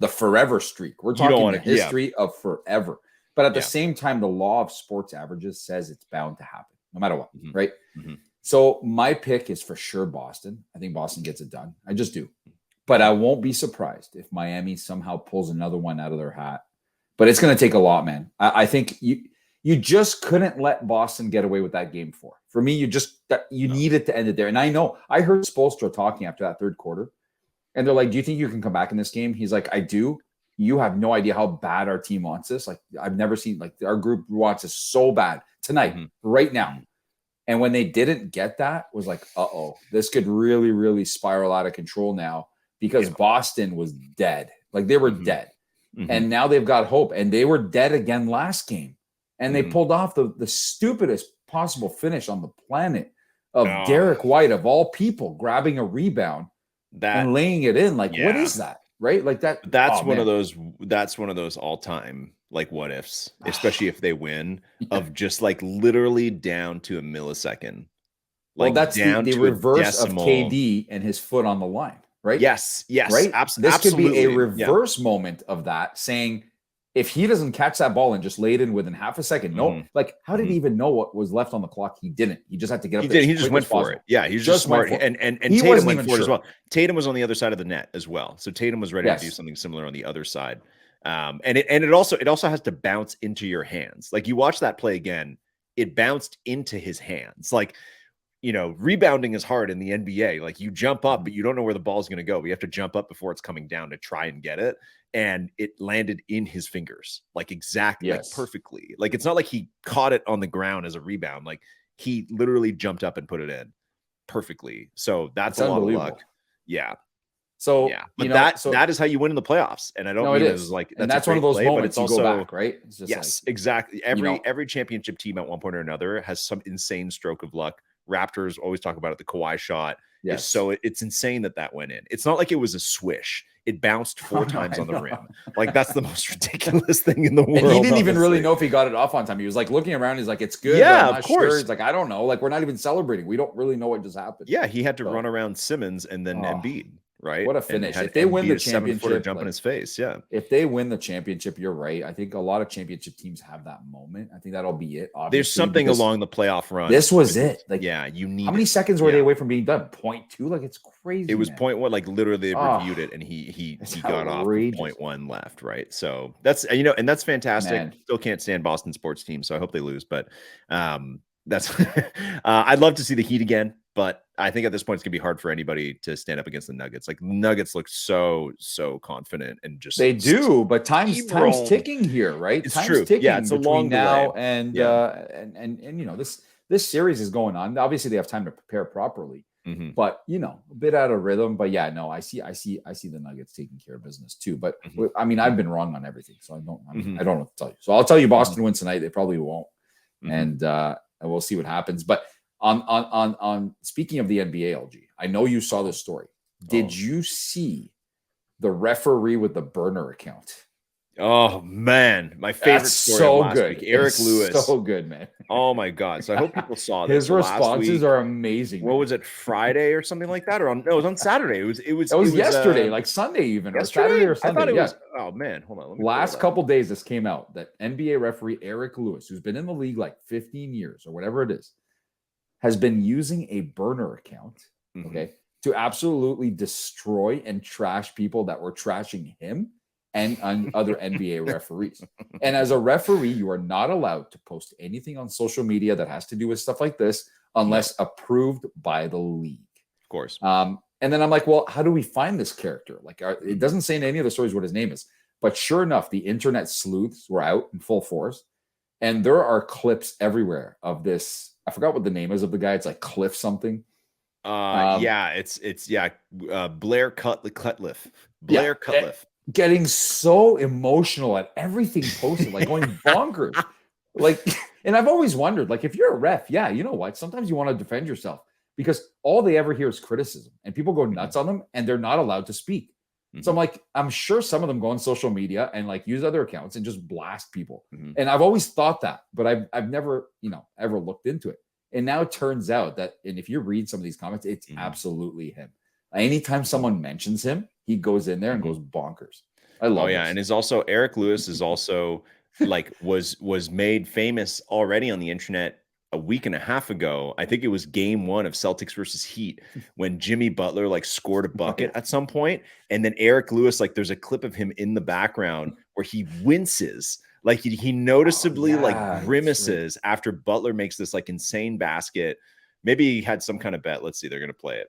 forever streak. We're talking the history of forever. But at the same time, the law of sports averages says it's bound to happen, no matter what, right? Mm-hmm. So my pick is for sure Boston. I think Boston gets it done. I just do. But I won't be surprised if Miami somehow pulls another one out of their hat. But it's going to take a lot, man. I think you just couldn't let Boston get away with that game 4. For me, you needed to end it there. And I know, I heard Spoelstra talking after that third quarter. And they're like, do you think you can come back in this game? He's like, I do. You have no idea how bad our team wants this. Like, I've never seen, like, our group wants this so bad tonight, right now. And when they didn't get that, was like, this could really, really spiral out of control now, because Boston was dead. Like, they were dead. And now they've got hope. And they were dead again last game. And they pulled off the stupidest possible finish on the planet of Derek White, of all people, grabbing a rebound and laying it in. Like, what is that? Right? Like that. That's one of those all-time like what ifs, especially if they win, of just like literally down to a millisecond. Like, that's the reverse of KD and his foot on the line, right? Yes. Right. This absolutely. could be a reverse moment of that, saying, if he doesn't catch that ball and just lay it in within half a second, like, how did he even know what was left on the clock? He didn't. He just had to get up there. He just went for it. Yeah, he's just smart. And Tatum went for it as well. Tatum was on the other side of the net as well. So Tatum was ready to do something similar on the other side. And it also has to bounce into your hands. Like, you watch that play again, it bounced into his hands. Like, you know, rebounding is hard in the NBA. Like, you jump up, but you don't know where the ball is going to go. You have to jump up before it's coming down to try and get it. And it landed in his fingers, like, exactly, like, perfectly. Like, it's not like he caught it on the ground as a rebound. Like, he literally jumped up and put it in perfectly. So that's a lot of luck. Yeah. So yeah, but that is how you win in the playoffs. And I don't mean it as like and that's one of those play, moments but it's you also go back, right? It's just yes, like, exactly. Every championship team at one point or another has some insane stroke of luck. Raptors always talk about it. The Kawhi shot is so it's insane that went in. It's not like it was a swish. It bounced 4 times on the rim. Like that's the most ridiculous thing in the world. And he didn't even really know if he got it off on time. He was like looking around. He's like, "It's good." Yeah, I'm not of course. Sure. He's like, "I don't know. Like we're not even celebrating. We don't really know what just happened." Yeah, he had to run around Simmons and then Embiid. Right. What a finish. If they win the championship, jump in his face. Yeah. If they win the championship, you're right. I think a lot of championship teams have that moment. I think that'll be it. Obviously, there's something along the playoff run. This was it. Like, yeah, you need how many seconds were they away from being done? 0.2? Like it's crazy. It was 0.1, like literally they reviewed it and he got off with 0.1 left. Right. So that's and that's fantastic. Man. Still can't stand Boston sports teams, so I hope they lose. But that's I'd love to see the Heat again. But I think at this point, it's going to be hard for anybody to stand up against the Nuggets. Like Nuggets look so confident and just they do, but time's ticking here, right? It's time's true. Ticking yeah, it's a long now and this series is going on. Obviously, they have time to prepare properly, but a bit out of rhythm. But yeah, no, I see the Nuggets taking care of business too. But I mean, I've been wrong on everything, so I don't know what to tell you. So I'll tell you, Boston wins tonight. They probably won't, and we'll see what happens. But on speaking of the NBA, LG, I know you saw this story. Did you see the referee with the burner account? Oh man, my favorite story so of last good. week. Eric Lewis, so good, man. Oh my god! So I hope people saw this. His responses are amazing. What was it, Friday or something like that, or it was on Saturday? It was yesterday, like Sunday even, or Saturday or Sunday. I thought it was. Oh man, hold on. Last couple days, this came out that NBA referee Eric Lewis, who's been in the league like 15 years or whatever it is, has been using a burner account, to absolutely destroy and trash people that were trashing him and other NBA referees. And as a referee, you are not allowed to post anything on social media that has to do with stuff like this unless approved by the league. Of course. And then I'm like, well, how do we find this character? Like, it doesn't say in any of the stories what his name is. But sure enough, the internet sleuths were out in full force. And there are clips everywhere of this. I forgot what the name is of the guy. It's like Cliff something. It's Blair Cutcliffe. Blair Cutcliffe. Getting so emotional at everything posted, like going bonkers. Like, and I've always wondered, like, if you're a ref, yeah, you know what? Sometimes you want to defend yourself because all they ever hear is criticism and people go nuts on them and they're not allowed to speak. So I'm like, I'm sure some of them go on social media and like use other accounts and just blast people. And I've always thought that, but I've never, ever looked into it. And now it turns out that, and if you read some of these comments, it's absolutely him. Anytime someone mentions him, he goes in there and goes bonkers. I love it. And is also Eric Lewis is also like was made famous already on the internet a week and a half ago. I think it was game 1 of Celtics versus Heat when Jimmy Butler like scored a bucket at some point. And then Eric Lewis, like there's a clip of him in the background where he winces. Like he noticeably like grimaces after Butler makes this like insane basket. Maybe he had some kind of bet. Let's see. They're going to play it.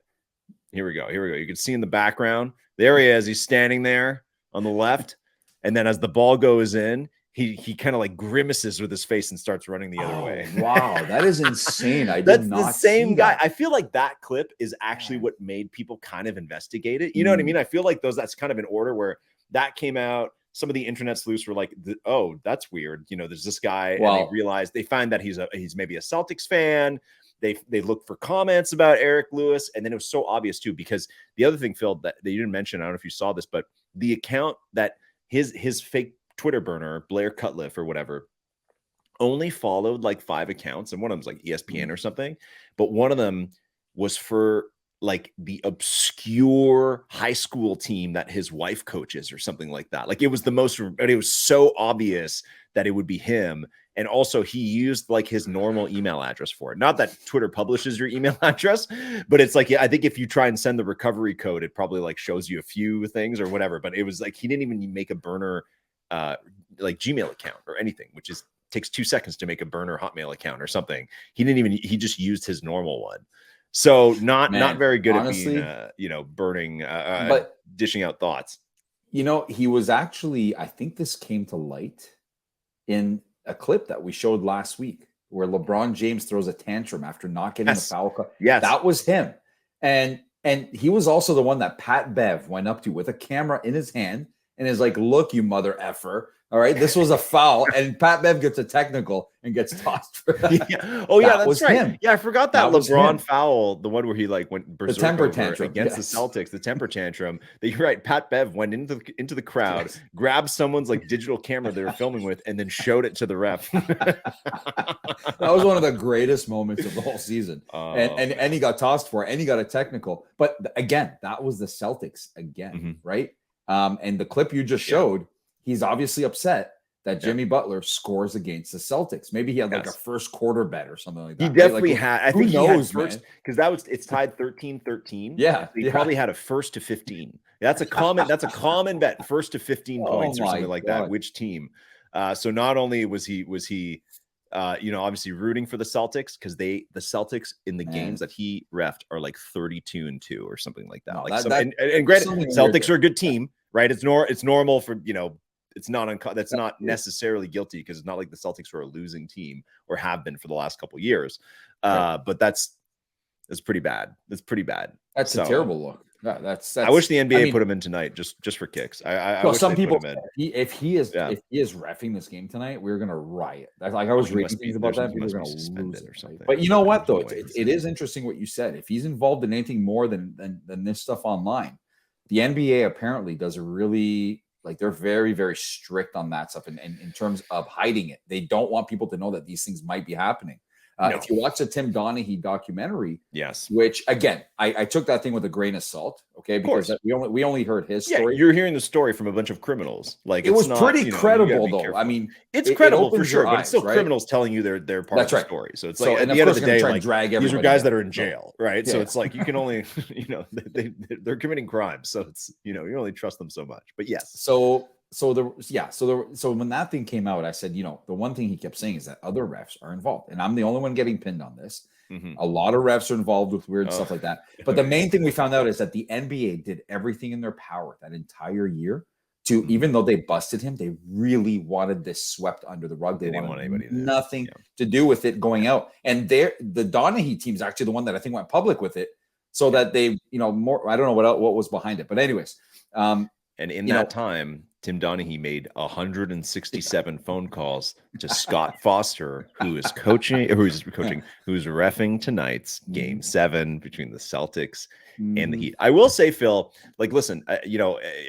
Here we go. You can see in the background. There he is. He's standing there on the left. And then as the ball goes in, he kind of like grimaces with his face and starts running the other way. Wow, that is insane. That's the same guy. I feel like that clip is actually what made people kind of investigate it. You know what I mean? I feel like that's kind of in order where that came out. Some of the internet sleuths were like, oh, that's weird. There's this guy, and they realized they find that he's maybe a Celtics fan. They look for comments about Eric Lewis, and then it was so obvious too, because the other thing, Phil, that you didn't mention, I don't know if you saw this, but the account that his fake Twitter burner, Blair Cutcliffe or whatever, only followed like 5 accounts, and one of them was like ESPN or something, but one of them was for like the obscure high school team that his wife coaches or something like that. Like it was so obvious that it would be him. And also he used like his normal email address for it. Not that Twitter publishes your email address, but it's like, I think if you try and send the recovery code, it probably like shows you a few things or whatever. But it was like, he didn't even make a burner like Gmail account or anything, which takes 2 seconds to make a burner Hotmail account or something. He just used his normal one. So not very good, honestly, at being, burning, but dishing out thoughts. He was actually, I think this came to light in a clip that we showed last week where LeBron James throws a tantrum after not getting a foul call. Yes. That was him. And And he was also the one that Pat Bev went up to with a camera in his hand and is like, look, you mother effer. All right, this was a foul, and Pat Bev gets a technical and gets tossed for that. Yeah. Oh, yeah, that's right. Him. Yeah, I forgot that LeBron foul, the one where he like went berserk the temper tantrum against the Celtics, the temper tantrum. That you're right. Pat Bev went into the crowd, grabbed someone's like digital camera they were filming with, and then showed it to the ref. That was one of the greatest moments of the whole season. And he got tossed for it, and he got a technical. But again, that was the Celtics again, right? And the clip you just showed. He's obviously upset that Jimmy Butler scores against the Celtics. Maybe he had like a first quarter bet or something like that. He definitely had. I think he had first, because it's tied 13-13. Yeah. So he probably had a first to 15. That's a common bet, first to 15 points or something like that. Which team? So not only was he obviously rooting for the Celtics, because the Celtics in the games that he refed are like 32-2 or something like that. And granted, Celtics are a good team, right? It's normal for, it's that's not necessarily guilty, because it's not like the Celtics were a losing team or have been for the last couple of years. But that's pretty bad. That's pretty bad. That's a terrible look. That's I wish the NBA put him in tonight just for kicks. I wish some people put him in. If he is reffing this game tonight, we're gonna riot. I was reading things about that. People are gonna lose it or something. But you know what though? It is interesting what you said. If he's involved in anything more than this stuff online, the NBA apparently does a really they're very, very strict on that stuff, and in terms of hiding it. They don't want people to know that these things might be happening. If you watch the Tim Donaghy documentary, which again, I took that thing with a grain of salt, okay, because we only heard his story. You're hearing the story from a bunch of criminals. Like it was pretty credible, though. I mean, it's credible for sure, but it's still criminals telling you they're part of the story. So it's like at the end of the day, like these are guys that are in jail, right? So it's like you can only, they're committing crimes, so it's you only trust them so much. But yes, so when that thing came out, I said, the one thing he kept saying is that other refs are involved, and I'm the only one getting pinned on this. A lot of refs are involved with weird stuff like that. But the main thing we found out is that the NBA did everything in their power that entire year to, even though they busted him, they really wanted this swept under the rug. They didn't want anybody nothing to do with it going out. And the Donaghy team is actually the one that I think went public with it, so that they, more. I don't know what was behind it, but anyways. And in that time, Tim Donaghy made 167 phone calls to Scott Foster, who's reffing tonight's Game 7 between the Celtics and the Heat. I will say, Phil, listen,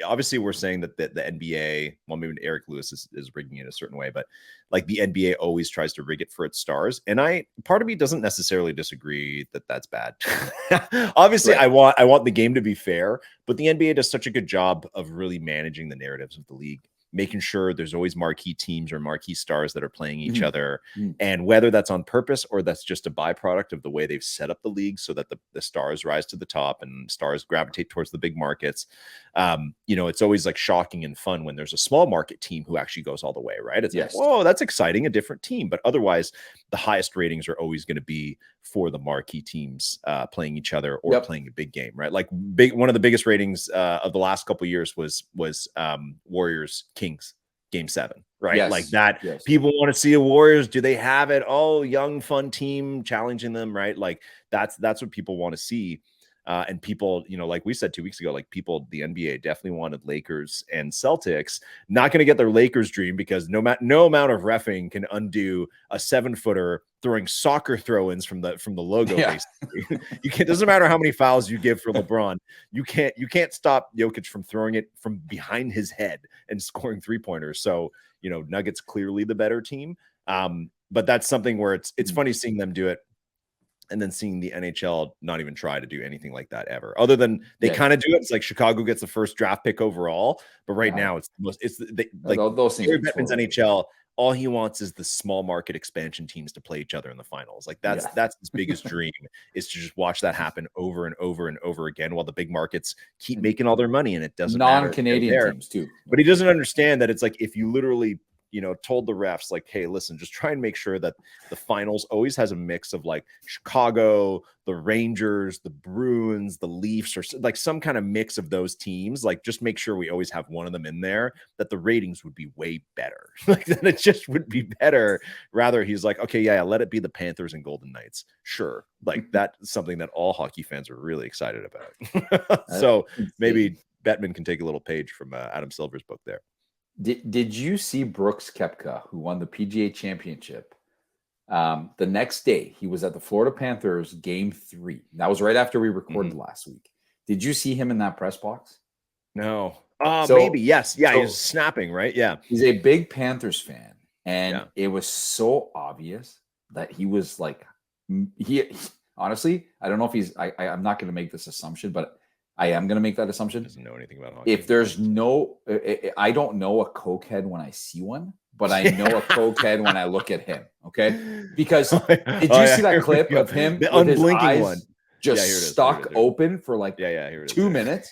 obviously we're saying that the NBA, well, maybe Eric Lewis is rigging it a certain way, but the NBA always tries to rig it for its stars. And part of me doesn't necessarily disagree that that's bad. Obviously, I want the game to be fair, but the NBA does such a good job of really managing the narratives of the league, making sure there's always marquee teams or marquee stars that are playing each other. And whether that's on purpose or that's just a byproduct of the way they've set up the league so that the stars rise to the top and stars gravitate towards the big markets. It's always shocking and fun when there's a small market team who actually goes all the way, right? It's like, whoa, that's exciting, a different team. But otherwise, the highest ratings are always going to be for the marquee teams playing each other or playing a big game, right? One of the biggest ratings of the last couple of years was Warriors Kings Game 7, right? People want to see a Warriors. Do they have it? Oh, young, fun team challenging them, right? That's what people want to see. And people, like we said 2 weeks ago, the NBA definitely wanted Lakers and Celtics. Not going to get their Lakers dream, because no amount of reffing can undo a 7-footer throwing soccer throw-ins from the logo. Basically, doesn't matter how many fouls you give for LeBron, you can't stop Jokic from throwing it from behind his head and scoring 3-pointers. So Nuggets clearly the better team. But that's something where it's funny seeing them do it. And then seeing the NHL not even try to do anything like that ever, other than they kind of do it. It's like Chicago gets the first draft pick overall, but right now it's those things. Gary Bettman's NHL. All he wants is the small market expansion teams to play each other in the finals. That's his biggest dream, is to just watch that happen over and over and over again, while the big markets keep making all their money, and it doesn't matter. Non-Canadian teams too. But he doesn't understand that it's if you literally told the refs like, hey, listen, just try and make sure that the finals always has a mix of like Chicago, the Rangers, the Bruins, the Leafs, or like some kind of mix of those teams. Like, just make sure we always have one of them in there, that the ratings would be way better. Like, that it just would be better. Rather, he's like, okay, yeah, let it be the Panthers and Golden Knights. Sure. Like, that's something that all hockey fans are really excited about. So maybe Bettman can take a little page from Adam Silver's book there. Did you see Brooks Koepka, who won the PGA Championship? The next day, he was at the Florida Panthers Game 3. That was right after we recorded last week. Did you see him in that press box? No. Maybe. Yes. Yeah. He's snapping, right? Yeah. He's a big Panthers fan. And it was so obvious that he was like, honestly, I don't know if he's, I'm not going to make this assumption, but I am going to make that assumption. Doesn't know anything about hockey. If there's I don't know a cokehead when I see one, but I know a cokehead when I look at him. Okay. Because did you see that clip of him? The with unblinking his eyes one. Just stuck open for like here it is. 2 minutes.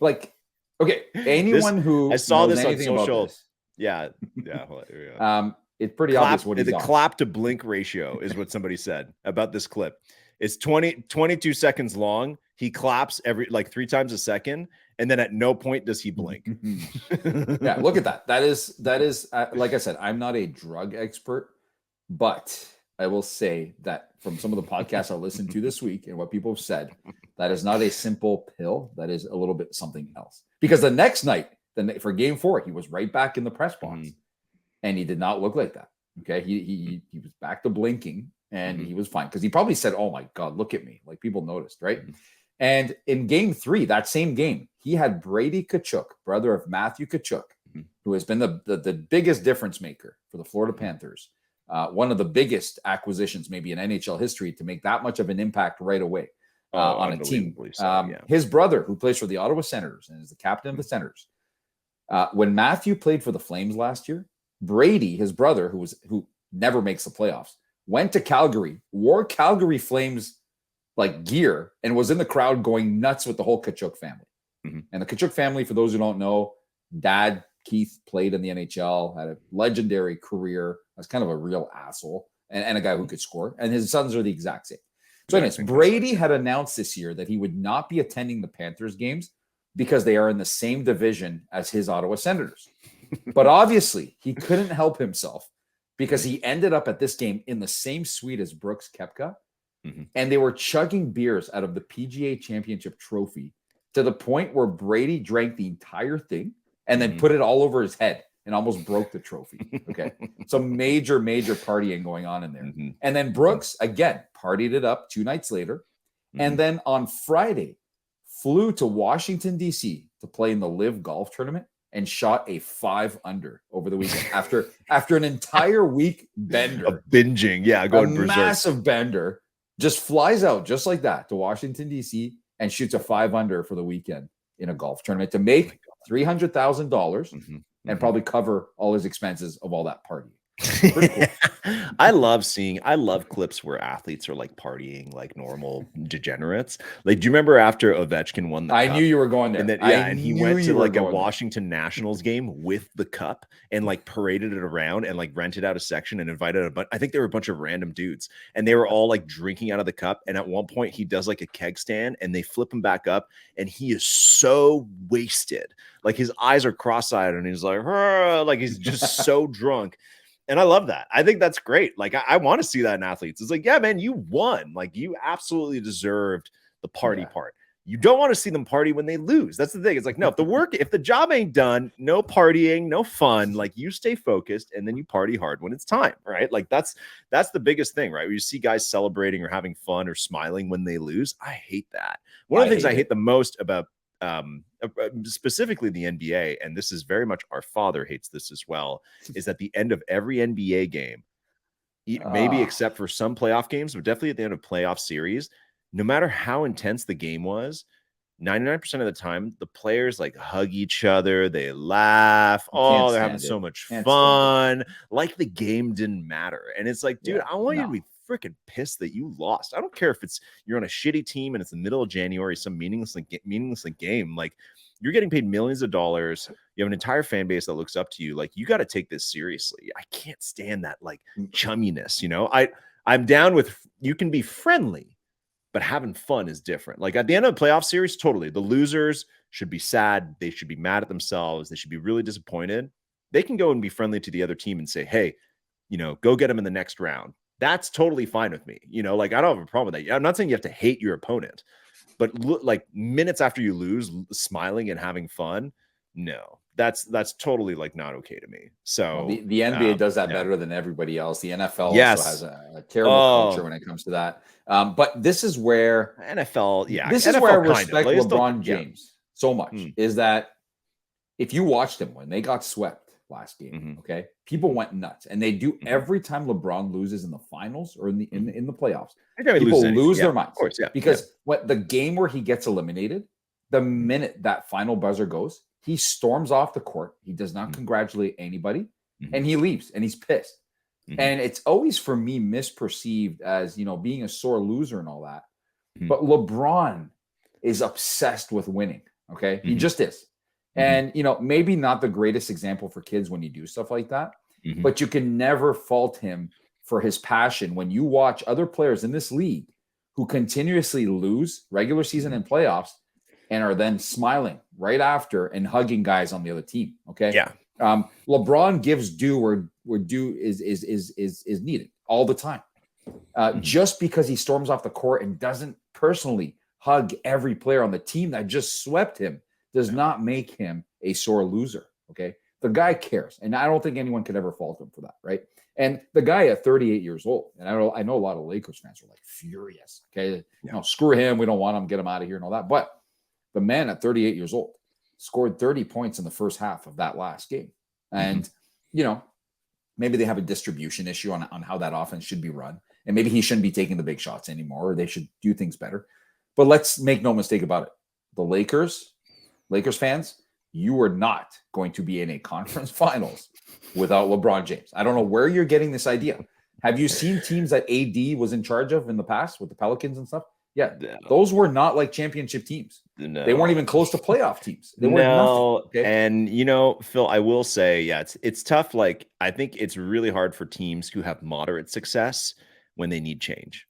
Like, okay. Anyone who I saw knows this on anything about social. this, Yeah. Hold on, here we go. it's pretty obvious what he's the on. clap to blink ratio is what somebody said about this clip. It's 22 seconds long. He claps every like 3 times a second, and then at no point does he blink. Yeah, look at that. That is like I said, I'm not a drug expert, but I will say that from some of the podcasts I listened to this week and what people have said, that is not a simple pill. That is a little bit something else. Because the next night, for Game 4, he was right back in the press box, and he did not look like that. Okay, he was back to blinking, and he was fine because he probably said, "Oh my God, look at me!" Like, people noticed, right? And in Game 3, that same game, he had Brady Tkachuk, brother of Matthew Tkachuk, who has been the biggest difference maker for the Florida Panthers. One of the biggest acquisitions maybe in NHL history to make that much of an impact right away on a team. His brother, who plays for the Ottawa Senators and is the captain of the Senators. When Matthew played for the Flames last year, Brady, his brother, who never makes the playoffs, went to Calgary, wore Calgary Flames like gear, and was in the crowd going nuts with the whole Tkachuk family. And the Tkachuk family, for those who don't know, dad Keith played in the NHL, had a legendary career as kind of a real asshole and a guy who could score. And his sons are the exact same. So anyways, Brady had announced this year that he would not be attending the Panthers games because they are in the same division as his Ottawa Senators. But obviously, he couldn't help himself because he ended up at this game in the same suite as Brooks Koepka. And they were chugging beers out of the PGA Championship trophy to the point where Brady drank the entire thing and then put it all over his head and almost broke the trophy. Okay. Some major partying going on in there. And then Brooks, again, partied it up 2 nights later. And then on Friday, flew to Washington, D.C. to play in the Live Golf Tournament and shot a 5-under over the weekend after an entire week bender. Binging. Yeah. Going berserk. Massive bender. Just flies out just like that to Washington, D.C. and shoots a 5-under for the weekend in a golf tournament to make $300,000 and probably cover all his expenses of all that party. Cool. I love clips where athletes are like partying like normal degenerates. Like, do you remember after Ovechkin won the cup? Knew you were going there. And then, and he went to like a Washington Nationals game with the cup and like paraded it around and like rented out a section and invited a bunch. I think there were a bunch of random dudes and they were all like drinking out of the cup. And at one point he does like a keg stand and they flip him back up and he is so wasted. Like his eyes are cross-eyed and he's like he's just so drunk. And I love that. I think that's great. Like, I want to see that in athletes. It's like, yeah, man, you won. Like, you absolutely deserved the party part. You don't want to see them party when they lose. That's the thing. It's like, no, if the job ain't done, no partying, no fun. Like, you stay focused and then you party hard when it's time, right? Like, that's the biggest thing, right? Where you see guys celebrating or having fun or smiling when they lose. I hate that. One of the things I hate the most about specifically the NBA, and this is very much our father hates this as well, is at the end of every NBA game, maybe except for some playoff games, but definitely at the end of playoff series, no matter how intense the game was, 99% of the time, the players like hug each other, they laugh, they're having so much fun, like the game didn't matter. And it's like, dude, I want you to be freaking pissed that you lost. I don't care if you're on a shitty team and it's the middle of January, some meaningless game. Like, you're getting paid millions of dollars. You have an entire fan base that looks up to you. Like, you got to take this seriously. I can't stand that like chumminess. I'm down with, you can be friendly, but having fun is different. Like, at the end of the playoff series, totally, the losers should be sad. They should be mad at themselves. They should be really disappointed. They can go and be friendly to the other team and say, hey, go get them in the next round. That's totally fine with me. Like, I don't have a problem with that. I'm not saying you have to hate your opponent, but like minutes after you lose, smiling and having fun, no, that's totally like not okay to me. So the NBA does that better than everybody else. The NFL also has a terrible culture when it comes to that. But this is where NFL, this is NFL where I respect LeBron James so much, Mm. is that if you watched him when they got swept last game, Mhm. okay, people went nuts, and they do every time LeBron loses in the finals or in the playoffs. People lose their minds, of course, because what the game where he gets eliminated, the minute that final buzzer goes, he storms off the court. He does not congratulate anybody, and he leaves, and he's pissed. And it's always, for me, misperceived as being a sore loser and all that. But LeBron is obsessed with winning. Okay, he just is. And, maybe not the greatest example for kids when you do stuff like that, but you can never fault him for his passion. When you watch other players in this league who continuously lose regular season and playoffs and are then smiling right after and hugging guys on the other team. Okay. Yeah. LeBron gives due where due is needed all the time. Just because he storms off the court and doesn't personally hug every player on the team that just swept him does not make him a sore loser. Okay. The guy cares. And I don't think anyone could ever fault him for that. Right. And the guy at 38 years old, and I know a lot of Lakers fans are like furious. Okay. Screw him. We don't want him. Get him out of here and all that. But the man at 38 years old scored 30 points in the first half of that last game. And, maybe they have a distribution issue on how that offense should be run. And maybe he shouldn't be taking the big shots anymore, or they should do things better. But let's make no mistake about it. The Lakers fans, you are not going to be in a conference finals without LeBron James. I don't know where you're getting this idea. Have you seen teams that AD was in charge of in the past with the Pelicans and stuff? Yeah, those were not like championship teams. No. They weren't even close to playoff teams. They were nothing. Okay? And Phil, I will say, it's tough. Like, I think it's really hard for teams who have moderate success when they need change.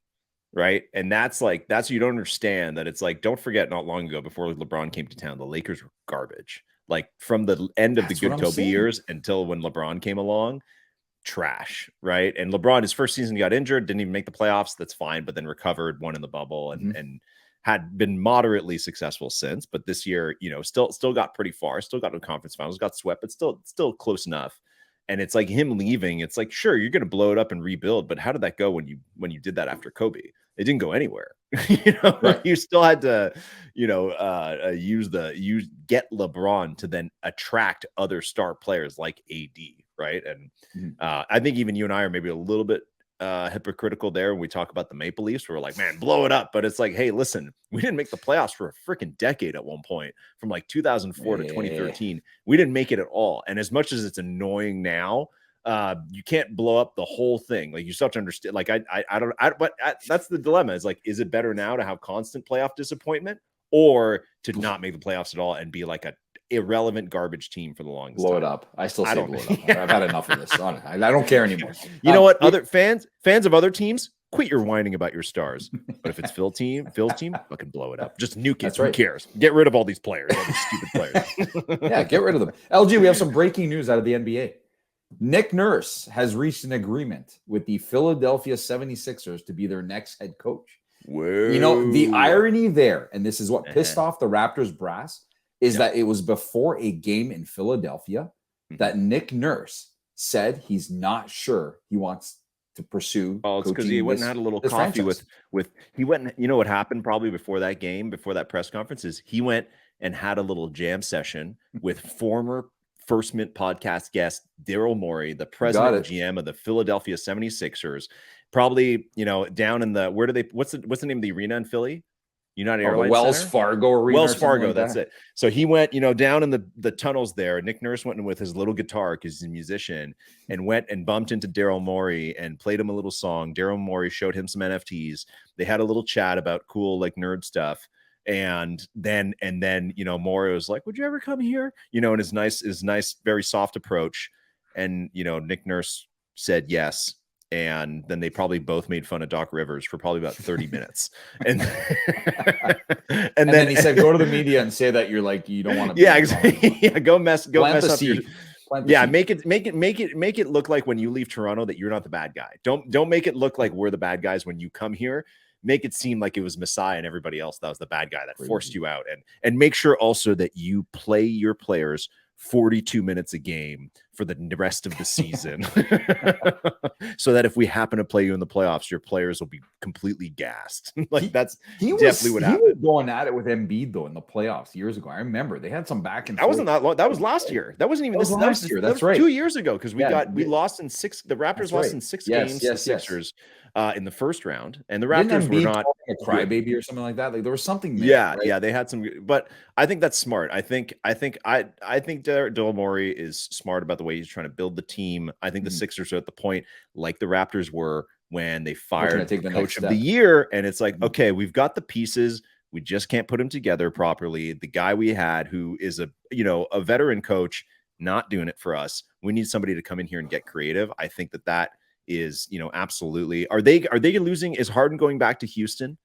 Right. And that's you don't understand that. It's like, don't forget, not long ago, before LeBron came to town, the Lakers were garbage. Like, from the end of the good Kobe years until when LeBron came along, trash. Right. And LeBron, his first season, got injured, didn't even make the playoffs. That's fine. But then recovered, won in the bubble, and had been moderately successful since. But this year, still got pretty far, still got to conference finals, got swept, but still close enough. And it's like him leaving. It's like, sure, you're going to blow it up and rebuild, but how did that go when you did that after Kobe? It didn't go anywhere. Right. You still had to, get LeBron to then attract other star players like AD, right? And I think even you and I are maybe a little bit hypocritical there when we talk about the Maple Leafs. We're like, man, blow it up. But it's like, hey, listen, we didn't make the playoffs for a freaking decade at one point, from like 2004 to 2013. We didn't make it at all. And as much as it's annoying now, you can't blow up the whole thing. Like, you still have to understand. Like, but that's the dilemma. Is like, is it better now to have constant playoff disappointment, or to not make the playoffs at all and be like a irrelevant garbage team for the longest blow time? it up. I still say blow it up. I've had enough of this. I don't care anymore. You know what? Other fans of other teams, quit your whining about your stars. But if it's Phil's team, fucking blow it up. Just nuke it. That's Who right. cares? Get rid of all these players, all these stupid players. Yeah, get rid of them. LG, we have some breaking news out of the NBA. Nick Nurse has reached an agreement with the Philadelphia 76ers to be their next head coach. Whoa. The irony there, and this is what pissed off the Raptors brass, is that it was before a game in Philadelphia that Nick Nurse said he's not sure he wants to pursue. Oh, it's because he went and had a little coffee with he went and, what happened probably before that game, before that press conference, is he went and had a little jam session with former First Mint podcast guest Daryl Morey, the president and GM of the Philadelphia 76ers. Probably, down in the, what's the name of the arena in Philly? United Airlines Wells Center? Fargo Arena. Wells Fargo, that's it. So he went, down in the tunnels there. Nick Nurse went in with his little guitar, because he's a musician, and went and bumped into Daryl Morey and played him a little song. Daryl Morey showed him some NFTs. They had a little chat about cool, like, nerd stuff. And then Mario was like, would you ever come here? And his nice, very soft approach. And, Nick Nurse said yes. And then they probably both made fun of Doc Rivers for probably about 30 minutes. And and then he said, go to the media and say that you don't want to be. Yeah, exactly. Yeah, go mess up your. Yeah, make it look like when you leave Toronto that you're not the bad guy. Don't make it look like we're the bad guys when you come here. Make it seem like it was Messiah and everybody else that was the bad guy that forced you out, and make sure also that you play your players 42 minutes a game for the rest of the season, so that if we happen to play you in the playoffs, your players will be completely gassed. That's definitely what happened. He was going at it with Embiid though in the playoffs years ago. I remember they had some back and forth. That wasn't that long. That was last year. That wasn't even last year. That's right. 2 years ago, because we lost in 6. The Raptors lost in 6 games to the Sixers in the first round, and the Raptors were not a crybaby or something like that. Like there was something there. Yeah, they had some, but I think that's smart. I think Daryl Morey is smart about the way he's trying to build the team. I think the Sixers are at the point like the Raptors were when they fired the coach of the year, and it's like, okay, we've got the pieces, we just can't put them together properly. The guy we had, who is a veteran coach, not doing it for us. We need somebody to come in here and get creative. I think that is, absolutely. Are they losing? Is Harden going back to Houston?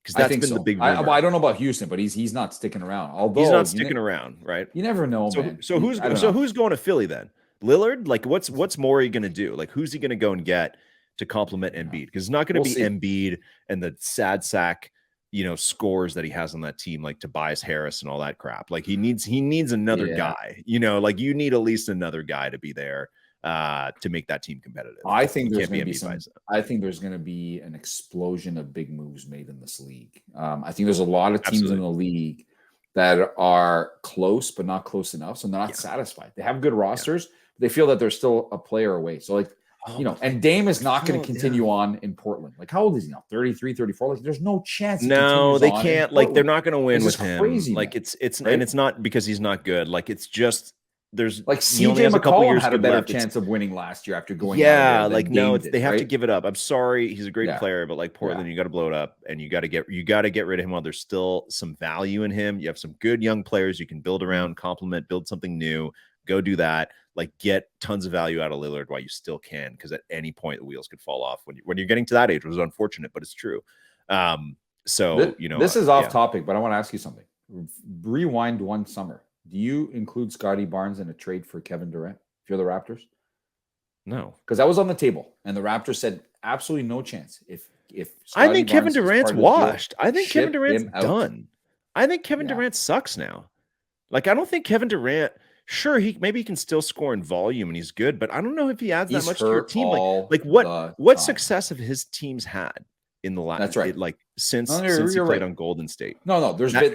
Because that's been the big rumor. I don't know about Houston, but he's not sticking around. Although he's not sticking around, right? You never know, man. So who's going to Philly then? Lillard? Like what's Morey going to do? Like who's he going to go and get to complement Embiid? Because it's not going to be Embiid and the sad sack, scores that he has on that team, like Tobias Harris and all that crap. Like he needs another guy. Like you need at least another guy to be there to make that team competitive. I think there's going to be an explosion of big moves made in this league. I think there's a lot of teams in the league that are close but not close enough, so they're not satisfied. They have good rosters, but they feel that they're still a player away. So and Dame is not going to continue on in Portland. Like how old is he now? 33, 34. Like there's no chance. No, they can't. Like they're not going to win with him. Crazy, like it's right? And it's not because he's not good. Like it's just. There's like CJ McCollum had a better chance of winning last year after going. Yeah, like no, they have to give it up. I'm sorry, he's a great player, but like Portland, you got to blow it up, and you got to get rid of him while there's still some value in him. You have some good young players you can build around, complement, build something new. Go do that. Like get tons of value out of Lillard while you still can, because at any point the wheels could fall off when you're getting to that age, which is unfortunate, but it's true. So this is off topic, but I want to ask you something. Rewind one summer. Do you include Scotty Barnes in a trade for Kevin Durant if you're the Raptors? No, because that was on the table, and the Raptors said absolutely no chance. If Scotty I think Kevin Durant's washed. I think Kevin Durant's done. I think Kevin Durant sucks now. Like I don't think Kevin Durant. Sure, he can still score in volume and he's good, but I don't know if he adds that much to your team. Like what success have his teams had in the last? That's right. Since he played on Golden State. No, there's been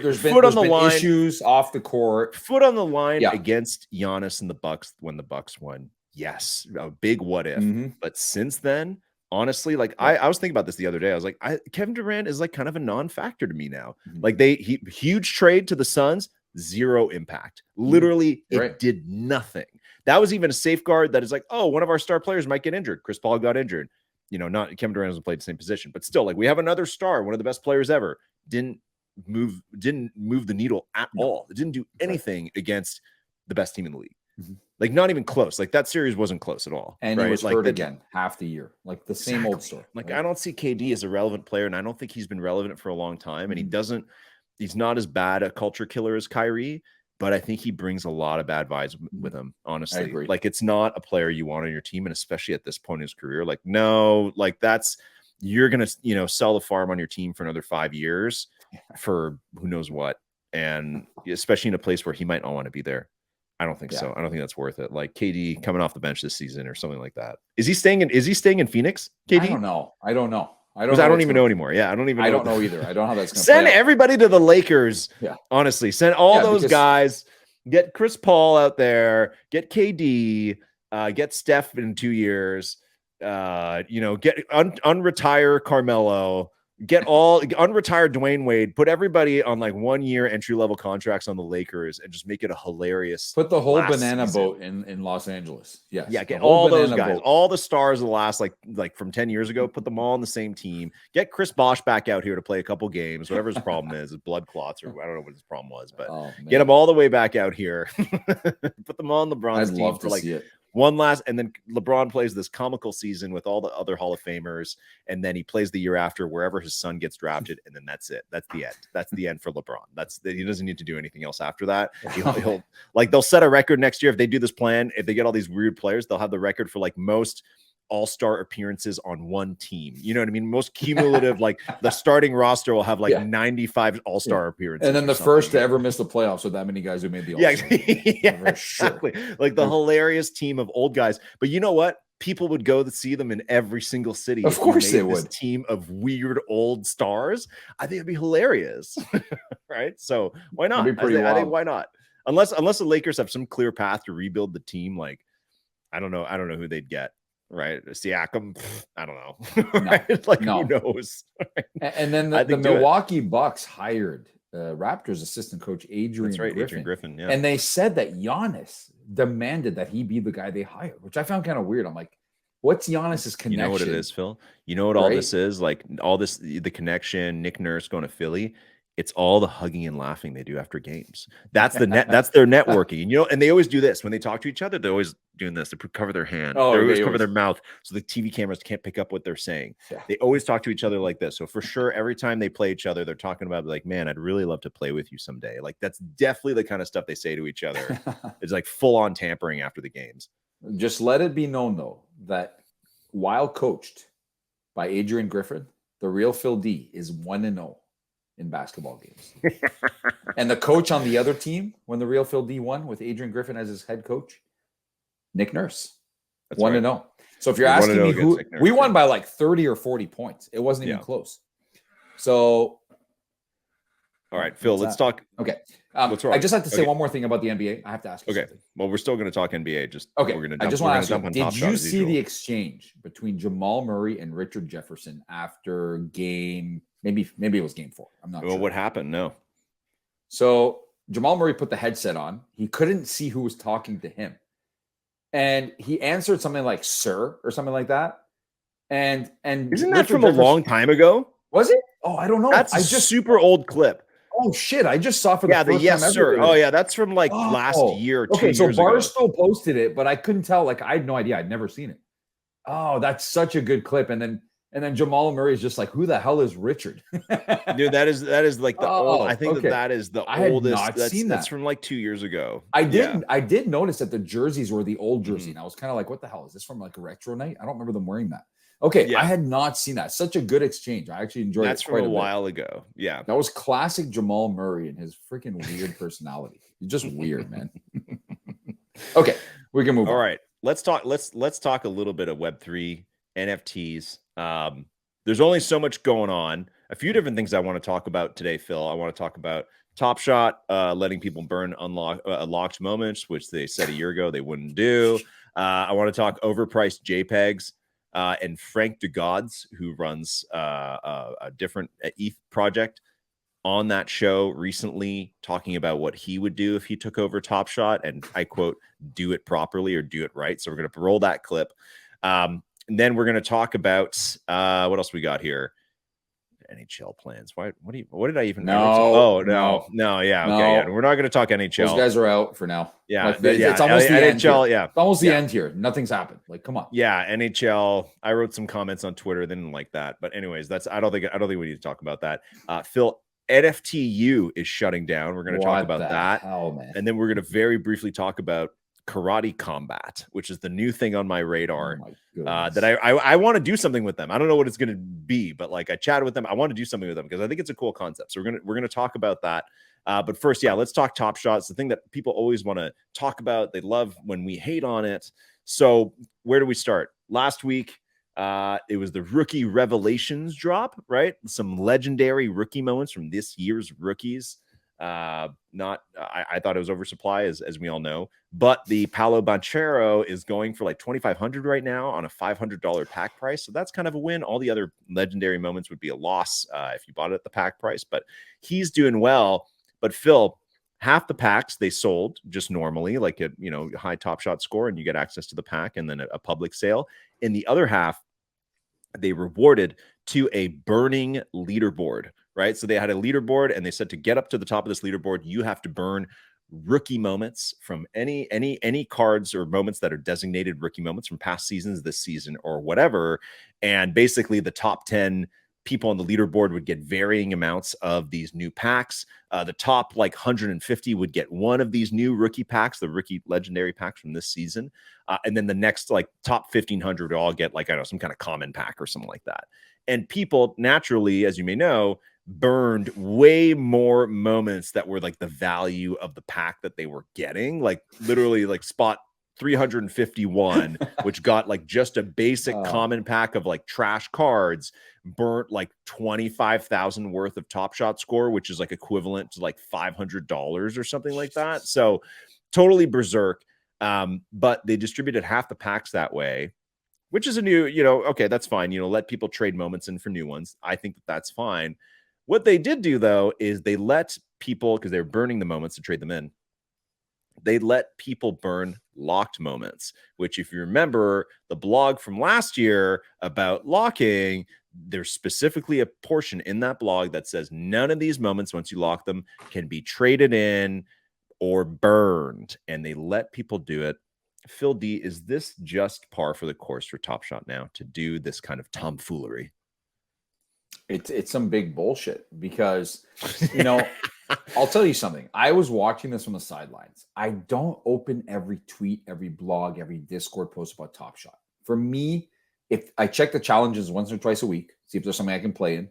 issues off the court. Foot on the line against Giannis and the Bucks when the Bucks won. Yes, a big what if. But since then, honestly, I was thinking about this the other day. I was like, Kevin Durant is like kind of a non-factor to me now. Like huge trade to the Suns, zero impact. Literally, it did nothing. That was even a safeguard that is like, oh, one of our star players might get injured. Chris Paul got injured. Not Kevin Durant hasn't played the same position, but still, like we have another star, one of the best players ever. Didn't move the needle at all. It didn't do anything against the best team in the league. Like not even close. Like that series wasn't close at all. And he was hurt again half the year. Like the same old story. Like I don't see KD as a relevant player, and I don't think he's been relevant for a long time. And he's not as bad a culture killer as Kyrie. But I think he brings a lot of bad vibes with him, honestly. I agree. Like, it's not a player you want on your team, and especially at this point in his career. Like, no, like you're going to, sell the farm on your team for another 5 years for who knows what. And especially in a place where he might not want to be there. I don't think so. I don't think that's worth it. Like KD coming off the bench this season or something like that. Is he staying in Phoenix? KD? I don't know. I don't even know anymore. Yeah, I don't even know. I don't know either. I don't know how that's going to send everybody to the Lakers. Yeah. Honestly, send all those guys. Get Chris Paul out there. Get KD. Get Steph in 2 years. Get unretire Carmelo. Get all unretired Dwayne Wade, put everybody on like 1 year entry level contracts on the Lakers and just make it a hilarious. Put the whole last banana season. boat in Los Angeles. Yes. Yeah, get the whole all those banana guys, boat. all the stars of the last like from 10 years ago, put them all on the same team. Get Chris Bosh back out here to play a couple games, whatever his problem is, blood clots, or I don't know what his problem was, but get him all the way back out here. Put them all on LeBron's team love for to like see it. one last, and then LeBron plays this comical season with all the other Hall of Famers, and then he plays the year after wherever his son gets drafted, and then that's it. That's the end. That's the end for LeBron. He doesn't need to do anything else after that. He'll like they'll set a record next year if they do this plan. If they get all these weird players, they'll have the record for like most all-star appearances on one team. You know what I mean? Most cumulative, like the starting roster will have like 95 all-star appearances. And then the first to ever miss the playoffs with that many guys who made the all-star. Exactly. Like the hilarious team of old guys. But you know what? People would go to see them in every single city. Of course they would. Team of weird old stars. I think it'd be hilarious. Right? So why not? I think why not? Unless the Lakers have some clear path to rebuild the team, like I don't know who they'd get. Right, Siakam. I don't know. Right? Like who knows? And then the Milwaukee Bucks hired Raptors assistant coach Adrian Griffin. Adrian Griffin. Yeah, and they said that Giannis demanded that he be the guy they hired, which I found kind of weird. I'm like, what's Giannis's connection? You know what it is, Phil? You know what all this is? Like all this, the connection. Nick Nurse going to Philly. It's all the hugging and laughing they do after games. That's that's their networking. And, and they always do this when they talk to each other. They're always doing this. They cover their hand. They always cover their mouth so the TV cameras can't pick up what they're saying. Yeah. They always talk to each other like this. So for sure, every time they play each other, they're talking about like, man, I'd really love to play with you someday. Like that's definitely the kind of stuff they say to each other. It's like full on tampering after the games. Just let it be known though that while coached by Adrian Griffin, the real Phil D is 1-0. in basketball games. And the coach on the other team, when the real Phil D won with Adrian Griffin as his head coach, Nick Nurse. 1-0. So if you're asking me who, we won by like 30 or 40 points. It wasn't even close. So. All right, Phil, let's talk. Okay. I just have to say one more thing about the NBA. I have to ask you something. Well, we're still going to talk NBA. I just want to ask you, did you see the exchange between Jamal Murray and Richard Jefferson after game, maybe it was game 4. I'm not sure. Well, what happened? No. So Jamal Murray put the headset on. He couldn't see who was talking to him. And he answered something like "sir" or something like that. And isn't that from a long time ago? Was it? Oh, I don't know. That's a super old clip. Oh shit! I just saw for the first time. Yes, sir. Oh yeah, that's from like last year or 2 years ago. So Barstool posted it, but I couldn't tell. Like I had no idea. I'd never seen it. Oh, that's such a good clip. And then Jamal Murray is just like, who the hell is Richard? Dude, that is like the old. I think that is the oldest. I had not seen that. That's from like 2 years ago. I did notice that the jerseys were the old jersey, and I was kind of like, what the hell is this from? Like a retro night? I don't remember them wearing that. Okay, I had not seen that. Such a good exchange. I actually enjoyed it. That's from a while ago. Yeah, that was classic Jamal Murray and his freaking weird personality. He's just weird, man. Okay, we can move on. All right, let's talk. Let's talk a little bit of Web3 NFTs. There's only so much going on. A few different things I want to talk about today, Phil. I want to talk about Top Shot letting people burn unlocked moments, which they said a year ago they wouldn't do. I want to talk overpriced JPEGs. And Frank DeGods, who runs a different ETH project, on that show recently talking about what he would do if he took over Top Shot, and I quote, "do it properly or do it right." So we're going to roll that clip, and then we're going to talk about what else we got here. NHL plans. What did I even know? Oh no. Yeah. Okay. Yeah. We're not going to talk NHL. Those guys are out for now. Yeah. Like, it's almost the NHL. End yeah. It's almost the end here. Nothing's happened. Like, come on. Yeah. NHL. I wrote some comments on Twitter. They didn't like that. But anyways, I don't think we need to talk about that. Phil, NFTU is shutting down. We're going to talk about that. Man. And then we're going to very briefly talk about Karate Combat, which is the new thing on my radar. That I want to do something with them. I don't know what it's going to be, but like I chatted with them. I want to do something with them because I think it's a cool concept. So we're gonna talk about that. But first, let's talk Top Shot. It's the thing that people always want to talk about. They love when we hate on it. So where do we start? Last week, it was the rookie revelations drop, right? Some legendary rookie moments from this year's rookies. I thought it was oversupply, as we all know. But the Palo Banchero is going for like 2,500 right now on a $500 pack price. So that's kind of a win. All the other legendary moments would be a loss if you bought it at the pack price. But he's doing well. But Phil, half the packs they sold just normally, like a high Top Shot score, and you get access to the pack, and then a public sale. In the other half, they rewarded to a burning leaderboard, right? So they had a leaderboard, and they said to get up to the top of this leaderboard, you have to burn rookie moments from any cards or moments that are designated rookie moments from past seasons, this season, or whatever. And basically, the top 10 people on the leaderboard would get varying amounts of these new packs. The top like 150 would get one of these new rookie packs, the rookie legendary packs from this season. And then the next like top 1,500 would all get like, I don't know, some kind of common pack or something like that. And people naturally, as you may know, burned way more moments that were like the value of the pack that they were getting. Like literally like spot 351, which got like just a basic common pack of like trash cards, burnt like 25,000 worth of Top Shot score, which is like equivalent to like $500 or something like that. So totally berserk. But they distributed half the packs that way, which is a new, okay, that's fine. Let people trade moments in for new ones. I think that that's fine. What they did do though, is they let people, because they're burning the moments to trade them in, they let people burn locked moments, which if you remember the blog from last year about locking, there's specifically a portion in that blog that says none of these moments, once you lock them, can be traded in or burned. And they let people do it. Phil D, is this just par for the course for Top Shot now to do this kind of tomfoolery? It's some big bullshit because, I'll tell you something. I was watching this from the sidelines. I don't open every tweet, every blog, every Discord post about Top Shot. For me, if I check the challenges once or twice a week, see if there's something I can play in.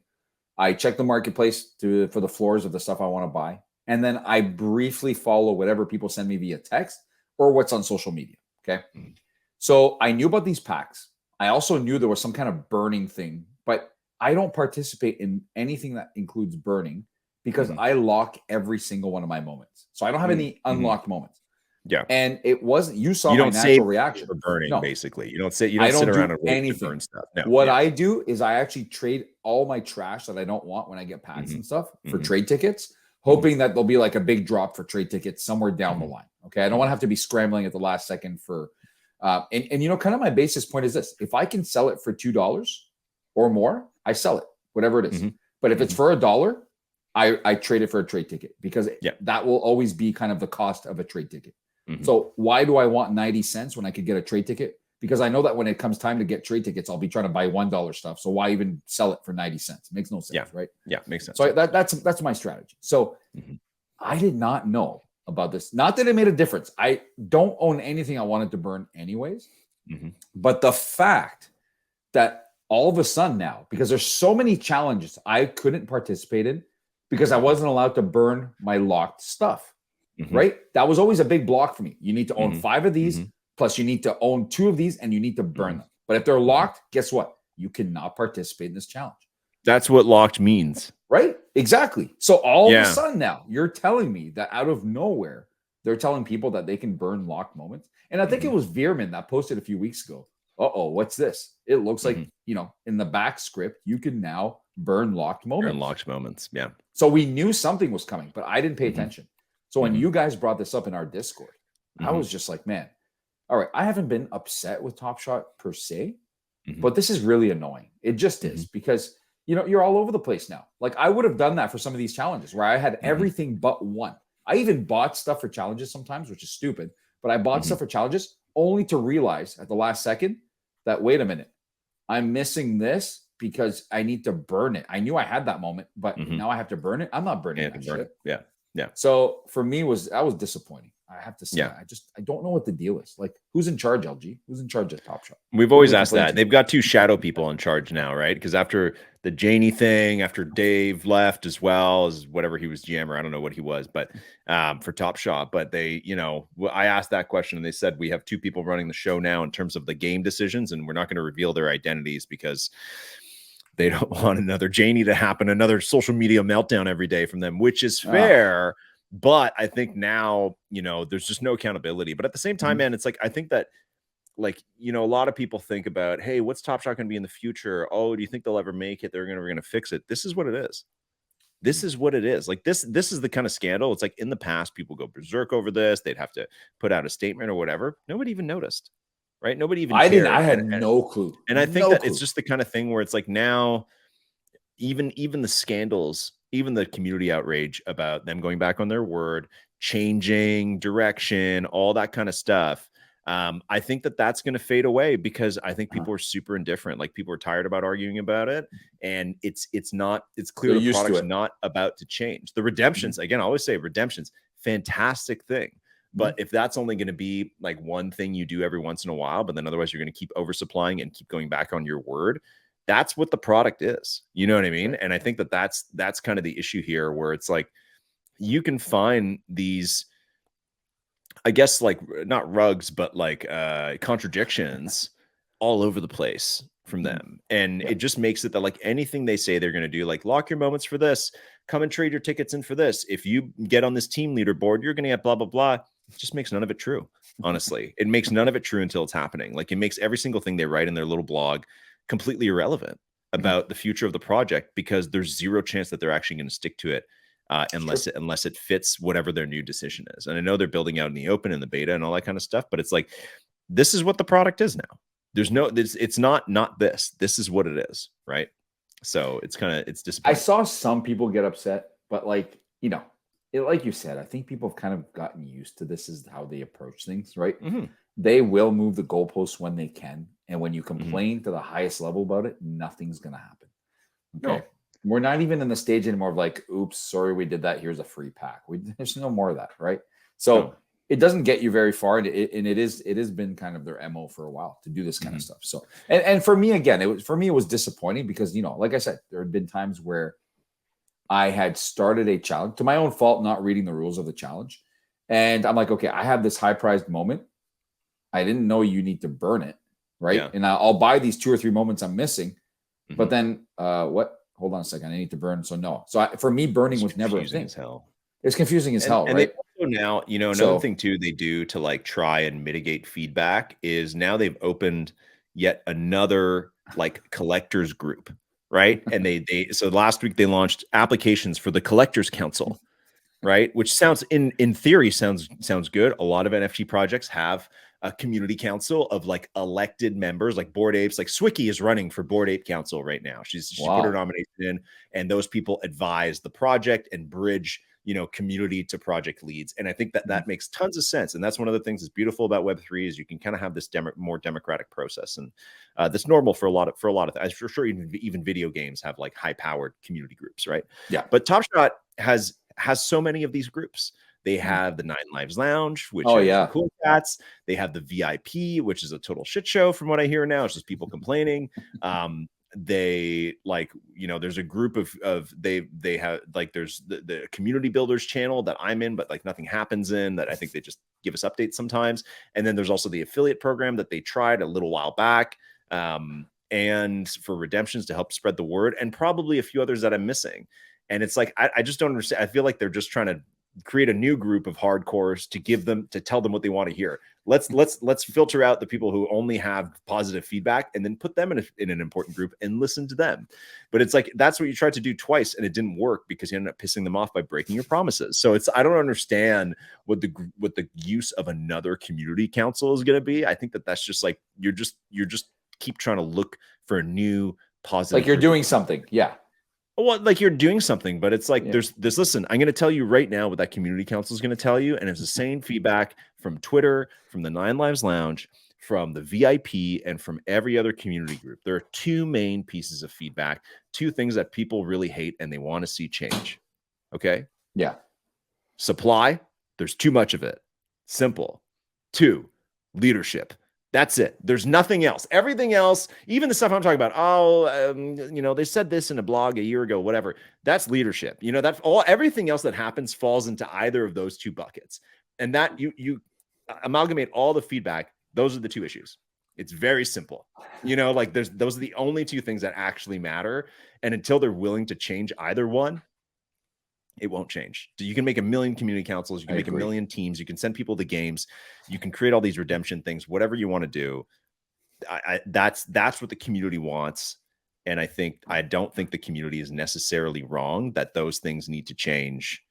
I check the marketplace for the floors of the stuff I want to buy. And then I briefly follow whatever people send me via text or what's on social media. Okay. Mm-hmm. So I knew about these packs. I also knew there was some kind of burning thing, but I don't participate in anything that includes burning because I lock every single one of my moments. So I don't have any unlocked moments. Yeah. And it wasn't, you saw my natural reaction. For burning, basically. You don't sit around and wait to burn stuff. No. What I do is I actually trade all my trash that I don't want when I get packs and stuff for trade tickets, hoping that there'll be like a big drop for trade tickets somewhere down the line. Okay. I don't want to have to be scrambling at the last second for, and kind of my basis point is this: if I can sell it for $2 or more, I sell it, whatever it is. But if it's for $1, I trade it for a trade ticket because that will always be kind of the cost of a trade ticket. So why do I want 90 cents when I could get a trade ticket? Because I know that when it comes time to get trade tickets, I'll be trying to buy $1 stuff. So why even sell it for 90 cents? It makes no sense, right? Yeah, makes sense. So that's my strategy. So I did not know about this. Not that it made a difference. I don't own anything I wanted to burn anyways. But the fact that all of a sudden now, because there's so many challenges I couldn't participate in because I wasn't allowed to burn my locked stuff, right? That was always a big block for me. You need to own 5 of these, plus you need to own 2 of these, and you need to burn them. But if they're locked, guess what? You cannot participate in this challenge. That's what locked means. Right? Exactly. So all of a sudden now, you're telling me that out of nowhere, they're telling people that they can burn locked moments. And I think it was Veerman that posted a few weeks ago. What's this? It looks like, in the back script, you can now burn locked moments. Burn locked moments, yeah. So we knew something was coming, but I didn't pay attention. So when you guys brought this up in our Discord, I was just like, man, all right, I haven't been upset with Top Shot per se, but this is really annoying. It just is because, you're all over the place now. Like I would have done that for some of these challenges where I had everything but one. I even bought stuff for challenges sometimes, which is stupid, but I bought stuff for challenges only to realize at the last second that, wait a minute, I'm missing this because I need to burn it. I knew I had that moment, but now I have to burn it. I'm not burning that shit. Yeah. Yeah. So for me, that was disappointing. I have to say, I don't know what the deal is. Like, who's in charge, LG? Who's in charge of Top Shot? We've always asked that. They've got 2 shadow people in charge now, right? Because after the Janie thing, after Dave left as well as whatever he was GM, or I don't know what he was, but for Top Shot, but they, I asked that question and they said we have 2 people running the show now in terms of the game decisions, and we're not going to reveal their identities because They don't want another Janie to happen, another social media meltdown every day from them, which is Ah. fair. But I think now, you know, there's just no accountability. But at the same time, man, it's like, I think that, like, you know, a lot of people think about, hey, what's Top Shot going to be in the future? Oh, do you think they'll ever make it? They're going to fix it. This is what it is. This is what it is. Like, this is the kind of scandal. It's like, in the past, people go berserk over this. They'd have to put out a statement or whatever. Nobody even noticed, right? Nobody even cared. I had no clue. And I think that it's just the kind of thing where it's like, now, even the scandals, even the community outrage about them going back on their word, changing direction, all that kind of stuff. I think that that's going to fade away, because I think people are super indifferent. Like, people are tired about arguing about it, and it's clear the product's not about to change. The redemptions, again, I always say redemptions, fantastic thing. But if that's only going to be like one thing you do every once in a while, but then otherwise you're going to keep oversupplying and keep going back on your word, that's what the product is. You know what I mean? And I think that that's kind of the issue here, where it's like, you can find these, I guess, like, not rugs, but like contradictions all over the place from them. And it just makes it that, like, anything they say they're going to do, like, lock your moments for this, come and trade your tickets in for this, if you get on this team leaderboard, you're going to get blah, blah, blah. It just makes none of it true. Honestly, it makes none of it true until it's happening. Like, it makes every single thing they write in their little blog completely irrelevant about the future of the project, because there's zero chance that they're actually going to stick to it. Unless it fits whatever their new decision is. And I know they're building out in the open and the beta and all that kind of stuff, but it's like, this is what the product is now. There's no, it's not this. This is what it is, right? So it's disappointing. I saw some people get upset, but, like, you know, like you said, I think people have kind of gotten used to this is how they approach things, right? They will move the goalposts when they can, and when you complain to the highest level about it, nothing's going to happen. Okay. No. We're not even in the stage anymore of like, oops, sorry, we did that. Here's a free pack. There's no more of that, right? So it doesn't get you very far, and it has been kind of their MO for a while to do this kind of stuff. So, and for me, again, it was disappointing, because, you know, like I said, there had been times where I had started a challenge to my own fault, not reading the rules of the challenge, and I'm like, okay, I have this high prized moment. I didn't know you need to burn it, right? Yeah. And I'll buy these 2 or 3 moments I'm missing, but then what? Hold on a second. I need to burn. So no. So for me, burning was never a thing. As hell. It's confusing as hell, and right? They also now, you know, another thing too they do to, like, try and mitigate feedback is now they've opened yet another, like, collectors group, right? And so last week they launched applications for the Collectors Council, right? Which sounds in theory sounds good. A lot of NFT projects have a community council of, like, elected members, like Bored Apes. Like, Swicky is running for Bored Ape Council right now. She put her nomination in, and those people advise the project and bridge, you know, community to project leads. And I think that makes tons of sense. And that's one of the things that's beautiful about Web3 is you can kind of have this more democratic process, and that's normal for a lot of I'm sure even video games have, like, high powered community groups, right? Yeah. But Top Shot has so many of these groups. They have the Nine Lives Lounge, which is the cool cats. They have the VIP, which is a total shit show from what I hear now. It's just people complaining. They, like, you know, there's a group of they have, like, there's the community builders channel that I'm in, but, like, nothing happens in that. I think they just give us updates sometimes. And then there's also the affiliate program that they tried a little while back. And for redemptions to help spread the word, and probably a few others that I'm missing. And it's like, I just don't understand. I feel like they're just trying to create a new group of hardcores to tell them what they want to hear. Let's filter out the people who only have positive feedback, and then put them in an important group and listen to them. But it's like, that's what you tried to do twice, and it didn't work because you ended up pissing them off by breaking your promises. So I don't understand what the use of another community council is going to be. I think that's just like, you're just keep trying to look for a new positive. Like, you're doing something. Yeah. Well, like, you're doing something, but it's like, there's this, listen, I'm going to tell you right now what that community council is going to tell you. And it's the same feedback from Twitter, from the Nine Lives Lounge, from the VIP, and from every other community group. There are 2 main pieces of feedback, 2 things that people really hate and they want to see change. Okay. Yeah. Supply. There's too much of it. Simple. 2, leadership. That's it. There's nothing else. Everything else, even the stuff I'm talking about, you know, they said this in a blog a year ago, whatever. That's leadership. You know, everything else that happens falls into either of those 2 buckets. And that you amalgamate all the feedback. Those are the 2 issues. It's very simple. Like those are the only two things that actually matter. And until they're willing to change either one, it won't change. You can make a million community councils, you can make a million teams, you can send people to games, you can create all these redemption things, whatever you want to do. That's what the community wants. And I don't think the community is necessarily wrong that those things need to change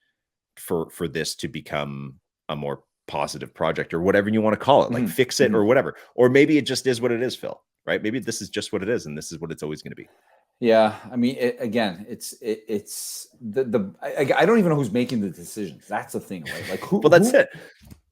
for this to become a more positive project or whatever you want to call it, like fix it or whatever. Or maybe it just is what it is, Phil, right? Maybe this is just what it is and this is what it's always going to be. Yeah, I mean, it's I don't even know who's making the decisions. That's the thing, right? Like who? Well, that's it.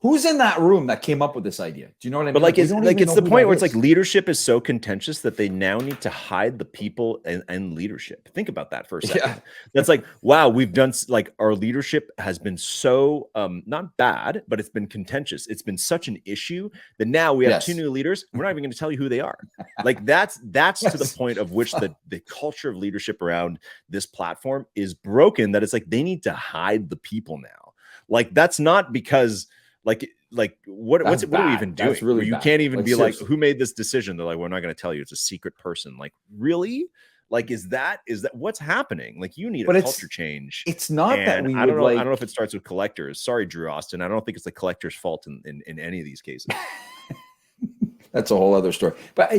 Who's in that room that came up with this idea? Do you know what I mean? But like it's the point where it's like leadership is so contentious that they now need to hide the people and leadership. Think about that for a second. Yeah. That's like, wow, we've done like our leadership has been so not bad, but it's been contentious. It's been such an issue that now we have two new leaders. We're not even going to tell you who they are. Like that's to the point of which the culture of leadership around this platform is broken, that it's like they need to hide the people now. Like that's not because what are we even doing? Really you can't even be seriously. Like, who made this decision? They're like, we're not going to tell you. It's a secret person. Like, really? Like, is that what's happening? Like, you need a culture change. It's not that we I don't know if it starts with collectors. Sorry, Drew Austin. I don't think it's the collector's fault in any of these cases. That's a whole other story. But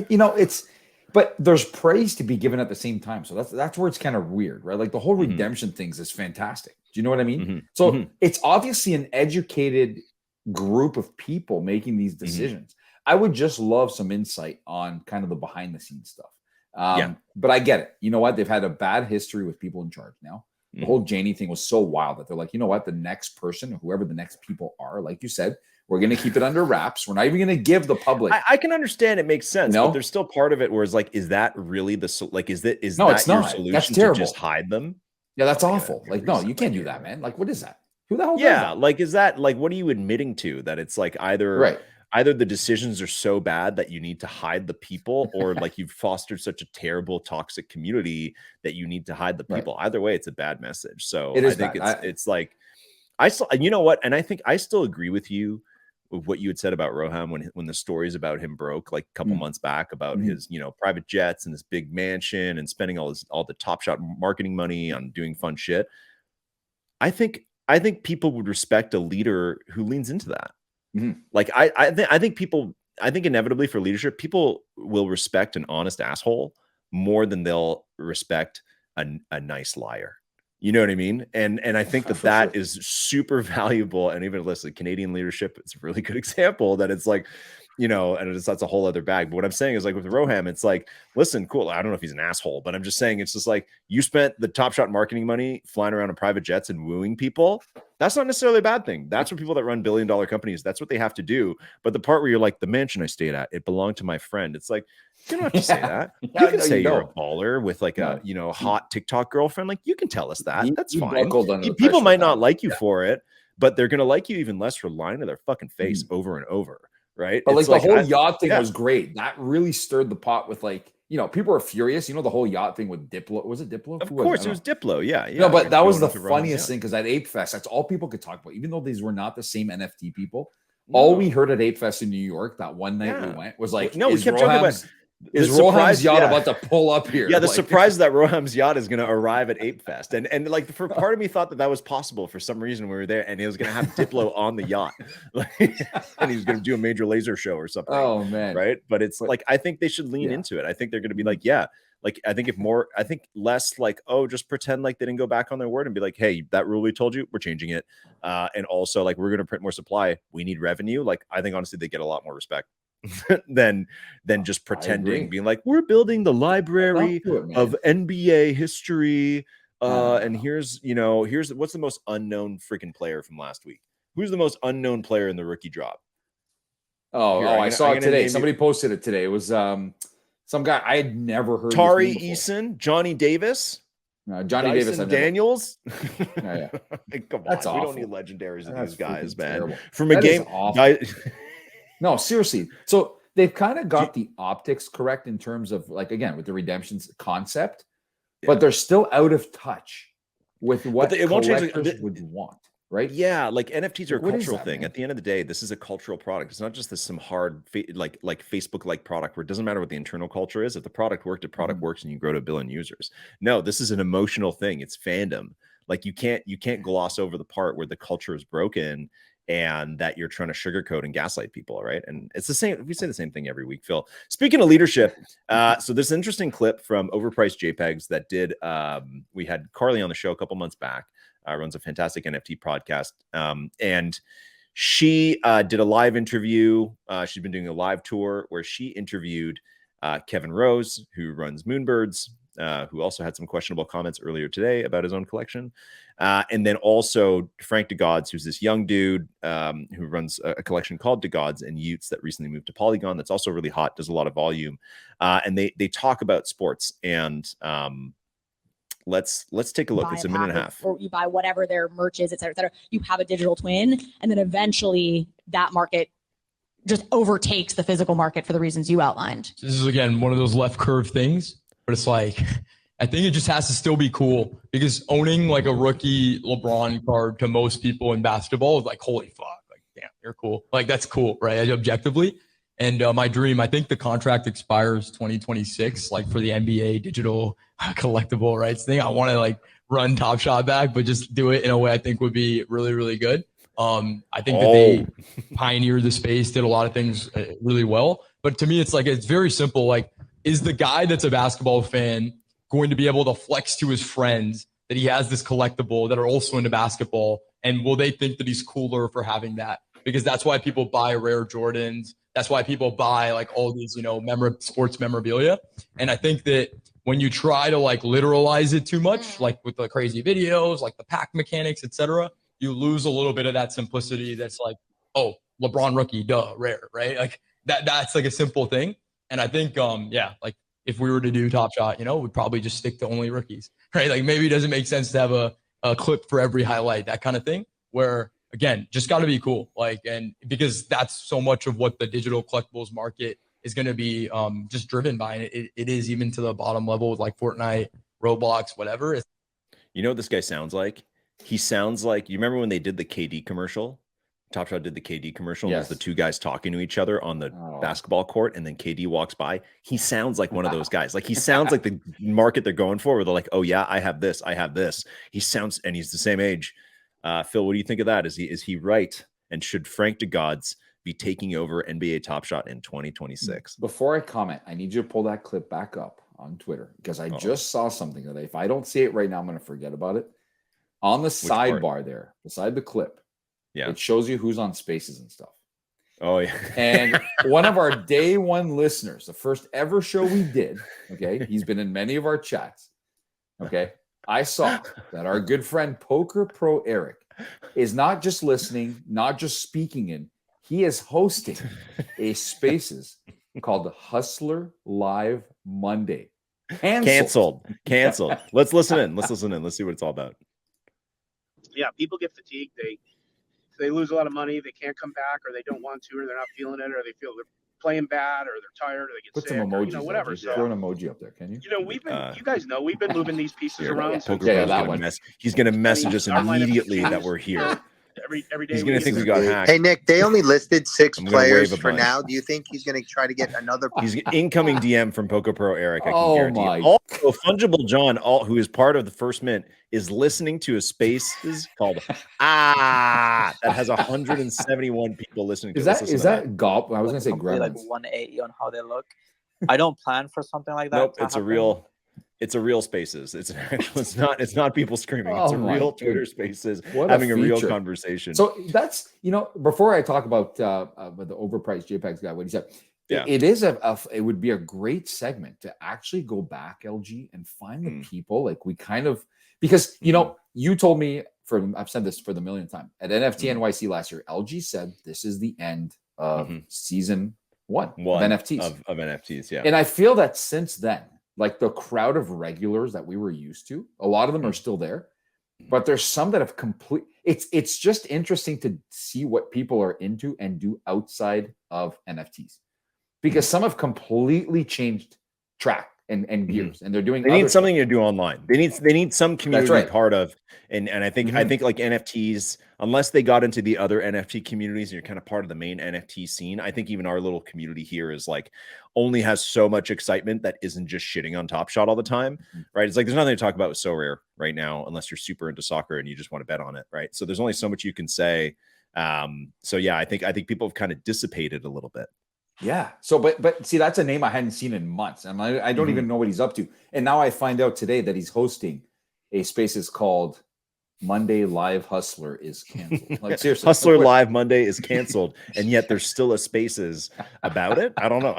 but there's praise to be given at the same time. So that's where it's kind of weird, right? Like the whole redemption things is fantastic. Do you know what I mean? So it's obviously an educated group of people making these decisions. I would just love some insight on kind of the behind the scenes stuff. But I get it. You know what? They've had a bad history with people in charge now. The whole Janie thing was so wild that they're like, you know what? The next person, whoever the next people are, like you said, we're going to keep it under wraps. We're not even going to give the public. I can understand it makes sense, but there's still part of it where it's like, is that really is that it's your not. solution That's terrible. To just hide them? Yeah, that's awful. Like, no, you can't do that, man. Like, what is that? Who the hell? Yeah, like is that like what are you admitting to? That it's like either the decisions are so bad that you need to hide the people, or like you've fostered such a terrible, toxic community that you need to hide the people. Either way, it's a bad message. So I think it's like I still, you know what, and I think I still agree with you with what you had said about Roham when the stories about him broke like a couple months back about his private jets and his big mansion and spending all the Top Shot marketing money on doing fun shit. I think people would respect a leader who leans into that. Like I think inevitably for leadership, people will respect an honest asshole more than they'll respect a nice liar. You know what I mean? And I think that is super valuable. And even listen, Canadian leadership, it's a really good example that it's like, and that's a whole other bag. But what I'm saying is like with Roham, it's like, listen, cool. I don't know if he's an asshole, but I'm just saying it's just like you spent the Top Shot marketing money flying around in private jets and wooing people. That's not necessarily a bad thing. That's what people that run billion-dollar companies, that's what they have to do. But the part where you're like, the mansion I stayed at, it belonged to my friend. It's like, you don't have to say that. You can say you're a baller with like a, hot TikTok girlfriend. Like you can tell us that. That's fine. People might not like you for it, but they're going to like you even less for lying to their fucking face over and over. Right. But like the whole yacht thing was great. That really stirred the pot with like, people are furious. The whole yacht thing with Diplo. Was it Diplo? Of course, it was Diplo. Yeah. No, but that was the funniest thing because at Ape Fest, that's all people could talk about. Even though these were not the same NFT people, all we heard at Ape Fest in New York that one night we went was like, no, we kept talking about. Is Roham's yacht about to pull up here? Yeah, the surprise that Roham's yacht is going to arrive at Ape Fest, and like for part of me thought that was possible for some reason. We were there, and he was going to have Diplo on the yacht, and he was going to do a major laser show or something. Oh man, right? But it's like I think they should lean into it. I think they're going to be like, I think less like, oh, just pretend like they didn't go back on their word and be like, hey, that rule we told you, we're changing it, and also like we're going to print more supply. We need revenue. Like I think honestly, they get a lot more respect. than just pretending, being like, we're building the library of NBA history. And here's what's the most unknown freaking player from last week? Who's the most unknown player in the rookie drop? I saw it today. Somebody posted it today. It was some guy I had never heard. Tari Eason, Johnny Davis. Johnny Davis, Daniels. Come on, that's awful. We don't need legendaries of these guys, man. Terrible. From a game. No, seriously. So they've kind of got the optics correct in terms of like, again, with the redemptions concept, but they're still out of touch with what collectors would want. right? Yeah, like NFTs are a What is cultural that, thing. man? At the end of the day, this is a cultural product. It's not just this some hard like Facebook-like product where it doesn't matter what the internal culture is. If the product worked, the product works, and you grow to 1 billion users. No, this is an emotional thing. It's fandom. Like you can't gloss over the part where the culture is broken and that you're trying to sugarcoat and gaslight people, right? And it's the same. We say the same thing every week, Phil. Speaking of leadership, so there's an interesting clip from Overpriced JPEGs that did. We had Carly on the show a couple months back. Runs a fantastic NFT podcast, and she did a live interview. She's been doing a live tour where she interviewed Kevin Rose, who runs Moonbirds, who also had some questionable comments earlier today about his own collection. And then also Frank DeGods, who's this young dude who runs a collection called DeGods and Utes that recently moved to Polygon. That's also really hot, does a lot of volume. And they talk about sports. And let's take a look. It's a minute and a half. Or you buy whatever their merch is, et cetera, et cetera. You have a digital twin, and then eventually that market just overtakes the physical market for the reasons you outlined. This is, again, one of those left curve things, but it's like, I think it just has to still be cool, because owning like a rookie LeBron card to most people in basketball is like, holy fuck, like, damn, you're cool. Like, that's cool, right? Objectively. And my dream, I think the contract expires 2026, like for the NBA digital collectible rights thing. I want to like run Top Shot back, but just do it in a way I think would be really, really good. I think that they pioneered the space, did a lot of things really well. But to me, it's like, it's very simple. Like, is the guy that's a basketball fan going to be able to flex to his friends that he has this collectible that are also into basketball? And will they think that he's cooler for having that? Because that's why people buy rare Jordans. That's why people buy like all these, sports memorabilia. And I think that when you try to like literalize it too much, like with the crazy videos, like the pack mechanics, etc., you lose a little bit of that simplicity. That's like, oh, LeBron rookie, duh, rare, right? Like that's like a simple thing. And I think, like if we were to do Top Shot, we'd probably just stick to only rookies, right? Like maybe it doesn't make sense to have a clip for every highlight, that kind of thing, where again, just got to be cool. Like, and because that's so much of what the digital collectibles market is going to be just driven by. And it is even to the bottom level with like Fortnite, Roblox, whatever. You know what this guy sounds like? He sounds like, you remember when they did the KD commercial? Top Shot did the KD commercial. Yes. There's the two guys talking to each other on the basketball court, and then KD walks by. He sounds like one of those guys. Like he sounds like the market they're going for, where they're like, oh yeah, I have this, I have this. He sounds, and he's the same age. Phil, what do you think of that? Is he right? And should Frank DeGods be taking over NBA Top Shot in 2026? Before I comment, I need you to pull that clip back up on Twitter, because I just saw something that if I don't see it right now, I'm going to forget about it. On the sidebar there, beside the clip, it shows you who's on Spaces and stuff. Oh, yeah. And one of our day one listeners, the first ever show we did, okay, he's been in many of our chats, okay, I saw that our good friend Poker Pro Eric is not just listening, not just speaking in, he is hosting a Spaces called Hustler Live Monday. Canceled. Let's listen in. Let's see what it's all about. Yeah, people get fatigued. They lose a lot of money. They can't come back, or they don't want to, or they're not feeling it, or they feel they're playing bad, or they're tired, or they get Put sick, some emojis, or, whatever. So throw an emoji up there, can you? We've been, you guys know, we've been moving these pieces around. So that one. He's going to message us immediately that we're here. Every day he's going to think we got hacked. Hey, Nick, they only listed 6 players for now. Do you think he's going to try to get another? He's incoming DM from Poco Pro Eric. I can guarantee my. Also, Fungible John, who is part of the First Mint, is listening to a Spaces called that has 171 people listening to. Is that Gop? I was going to say like 180 on how they look. I don't plan for something like that. Nope, it's a real Spaces. It's not people screaming. It's a real Twitter Spaces having a real conversation. So that's, before I talk about the overpriced JPEGs guy, what he said, it would be a great segment to actually go back, LG, and find the people like we kind of, because you told me I've said this for the millionth time at NFT NYC last year, LG said this is the end of season one of NFTs. Of NFTs, yeah. And I feel that since then, like the crowd of regulars that we were used to, a lot of them are still there, but there's some that have it's just interesting to see what people are into and do outside of NFTs, because some have completely changed track. and gears, and they're doing. They need something to do online. They need some community part of, and I think like NFTs, unless they got into the other NFT communities and you're kind of part of the main NFT scene, I think even our little community here is like only has so much excitement that isn't just shitting on Top Shot all the time, right? It's like there's nothing to talk about with So Rare right now unless you're super into soccer and you just want to bet on it, right? So there's only so much you can say. So yeah, I think people have kind of dissipated a little bit. Yeah. So, but see, that's a name I hadn't seen in months. And I don't even know what he's up to. And now I find out today that he's hosting a space called Monday Live Hustler is canceled. Like seriously, Hustler Live Monday is canceled, and yet there's still a Spaces about it. I don't know.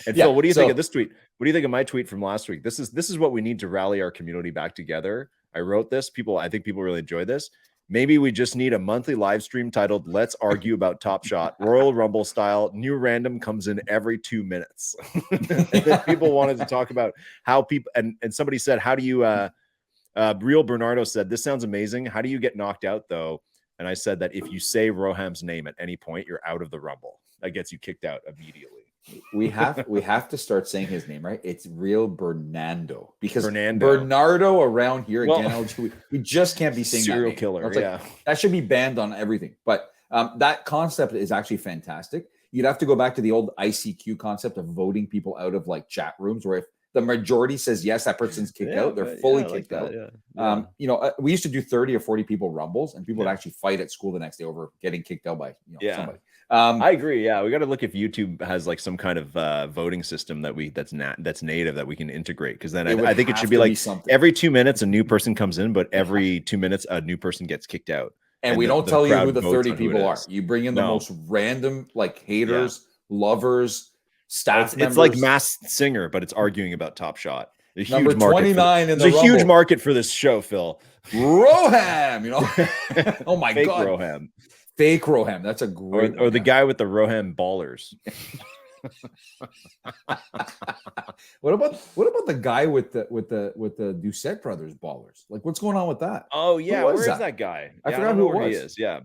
And Phil, what do you think of this tweet? What do you think of my tweet from last week? This is what we need to rally our community back together. I wrote this. I think people really enjoy this. Maybe we just need a monthly live stream titled "Let's Argue About Top Shot," Royal Rumble style. New random comes in every 2 minutes. And then people wanted to talk about how people and somebody said, "How do you?" Real Bernardo said, "This sounds amazing. How do you get knocked out though?" And I said that if you say Roham's name at any point, you're out of the Rumble. That gets you kicked out immediately. We have to start saying his name right. It's Real Bernardo, because Bernardo around here again. We just can't be saying serial killer. Like, that should be banned on everything. But that concept is actually fantastic. You'd have to go back to the old ICQ concept of voting people out of like chat rooms, where if the majority says yes, that person's kicked out. They're fully kicked out. We used to do 30 or 40 people rumbles, and people would actually fight at school the next day over getting kicked out by somebody. I agree. Yeah, we got to look if YouTube has like some kind of voting system that's native that we can integrate. Because then I think it should be like every 2 minutes a new person comes in, but every 2 minutes a new person gets kicked out. And we don't tell you who the 30 people are. You bring in the most random, like haters, lovers, staff members. It's like Masked Singer, but it's arguing about Top Shot. Number 29 in the There's a huge market for this show, Phil. Roham, oh my Fake God. Roham. Fake Roham. That's a great or the guy with the Roham ballers. What about the guy with the Doucette brothers ballers? Like, what's going on with that? Oh yeah, where is that guy? I forgot who it was. He is. Yeah.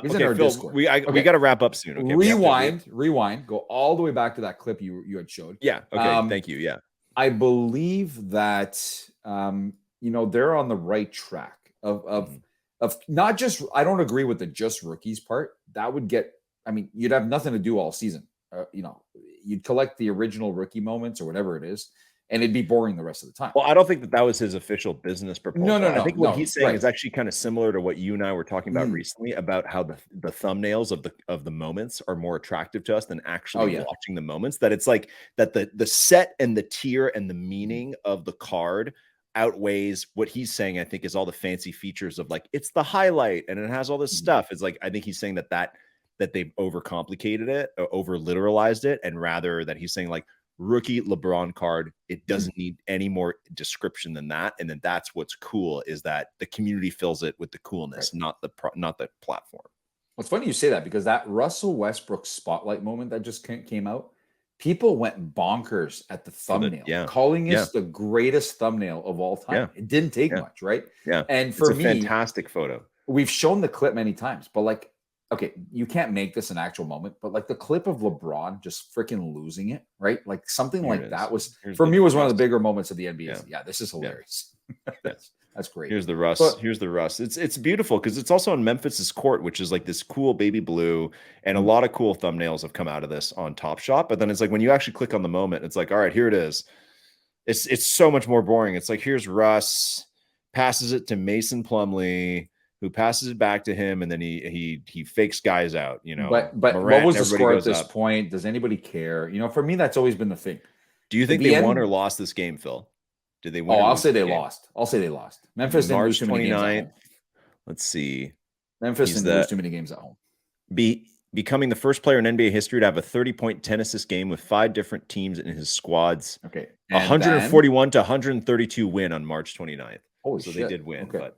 He's in our Phil, Discord. we got to wrap up soon. Okay, rewind. Go all the way back to that clip you had showed. Yeah. Okay. Thank you. Yeah. I believe that they're on the right track of not just. I don't agree with the just rookies part. That would get. I mean, you'd have nothing to do all season. You'd collect the original rookie moments or whatever it is, and it'd be boring the rest of the time. Well, I don't think that was his official business proposal. No. I think what he's saying is actually kind of similar to what you and I were talking about recently about how the thumbnails of the moments are more attractive to us than actually watching the moments. That it's like that the set and the tier and the meaning of the card outweighs what he's saying. I think is all the fancy features of like it's the highlight and it has all this stuff. It's like I think he's saying that they've overcomplicated it, or over literalized it, and rather that he's saying like rookie LeBron card, it doesn't need any more description than that. And then that's what's cool, is that the community fills it with the coolness, not the platform. It's funny you say that, because that Russell Westbrook spotlight moment that just came out, people went bonkers at the thumbnail, calling it the greatest thumbnail of all time. Yeah. It didn't take much, right? Yeah. And for me, fantastic photo. We've shown the clip many times, but like, okay, you can't make this an actual moment, but like the clip of LeBron just freaking losing it, right? Like something like that was, for me, was one of the bigger moments of the NBA. Yeah, this is hilarious. That's great. Here's the Russ. Here's the Russ. It's beautiful because it's also on Memphis's court, which is like this cool baby blue, and a lot of cool thumbnails have come out of this on Top Shot. But then it's like when you actually click on the moment, it's like, all right, here it is. It's so much more boring. It's like, here's Russ, passes it to Mason Plumlee, who passes it back to him, and then he fakes guys out, But Morant, what was the score at this point? Does anybody care? For me, that's always been the thing. Do you think they won or lost this game, Phil? Did they win? I'll say they lost. Memphis didn't lose too many games at home. Let's see. Memphis didn't lose too many games at home. Becoming the first player in NBA history to have a 30-point 10-assist game with 5 different teams in his squads. Okay. 141 to 132 win on March 29th. Holy shit. They did win, but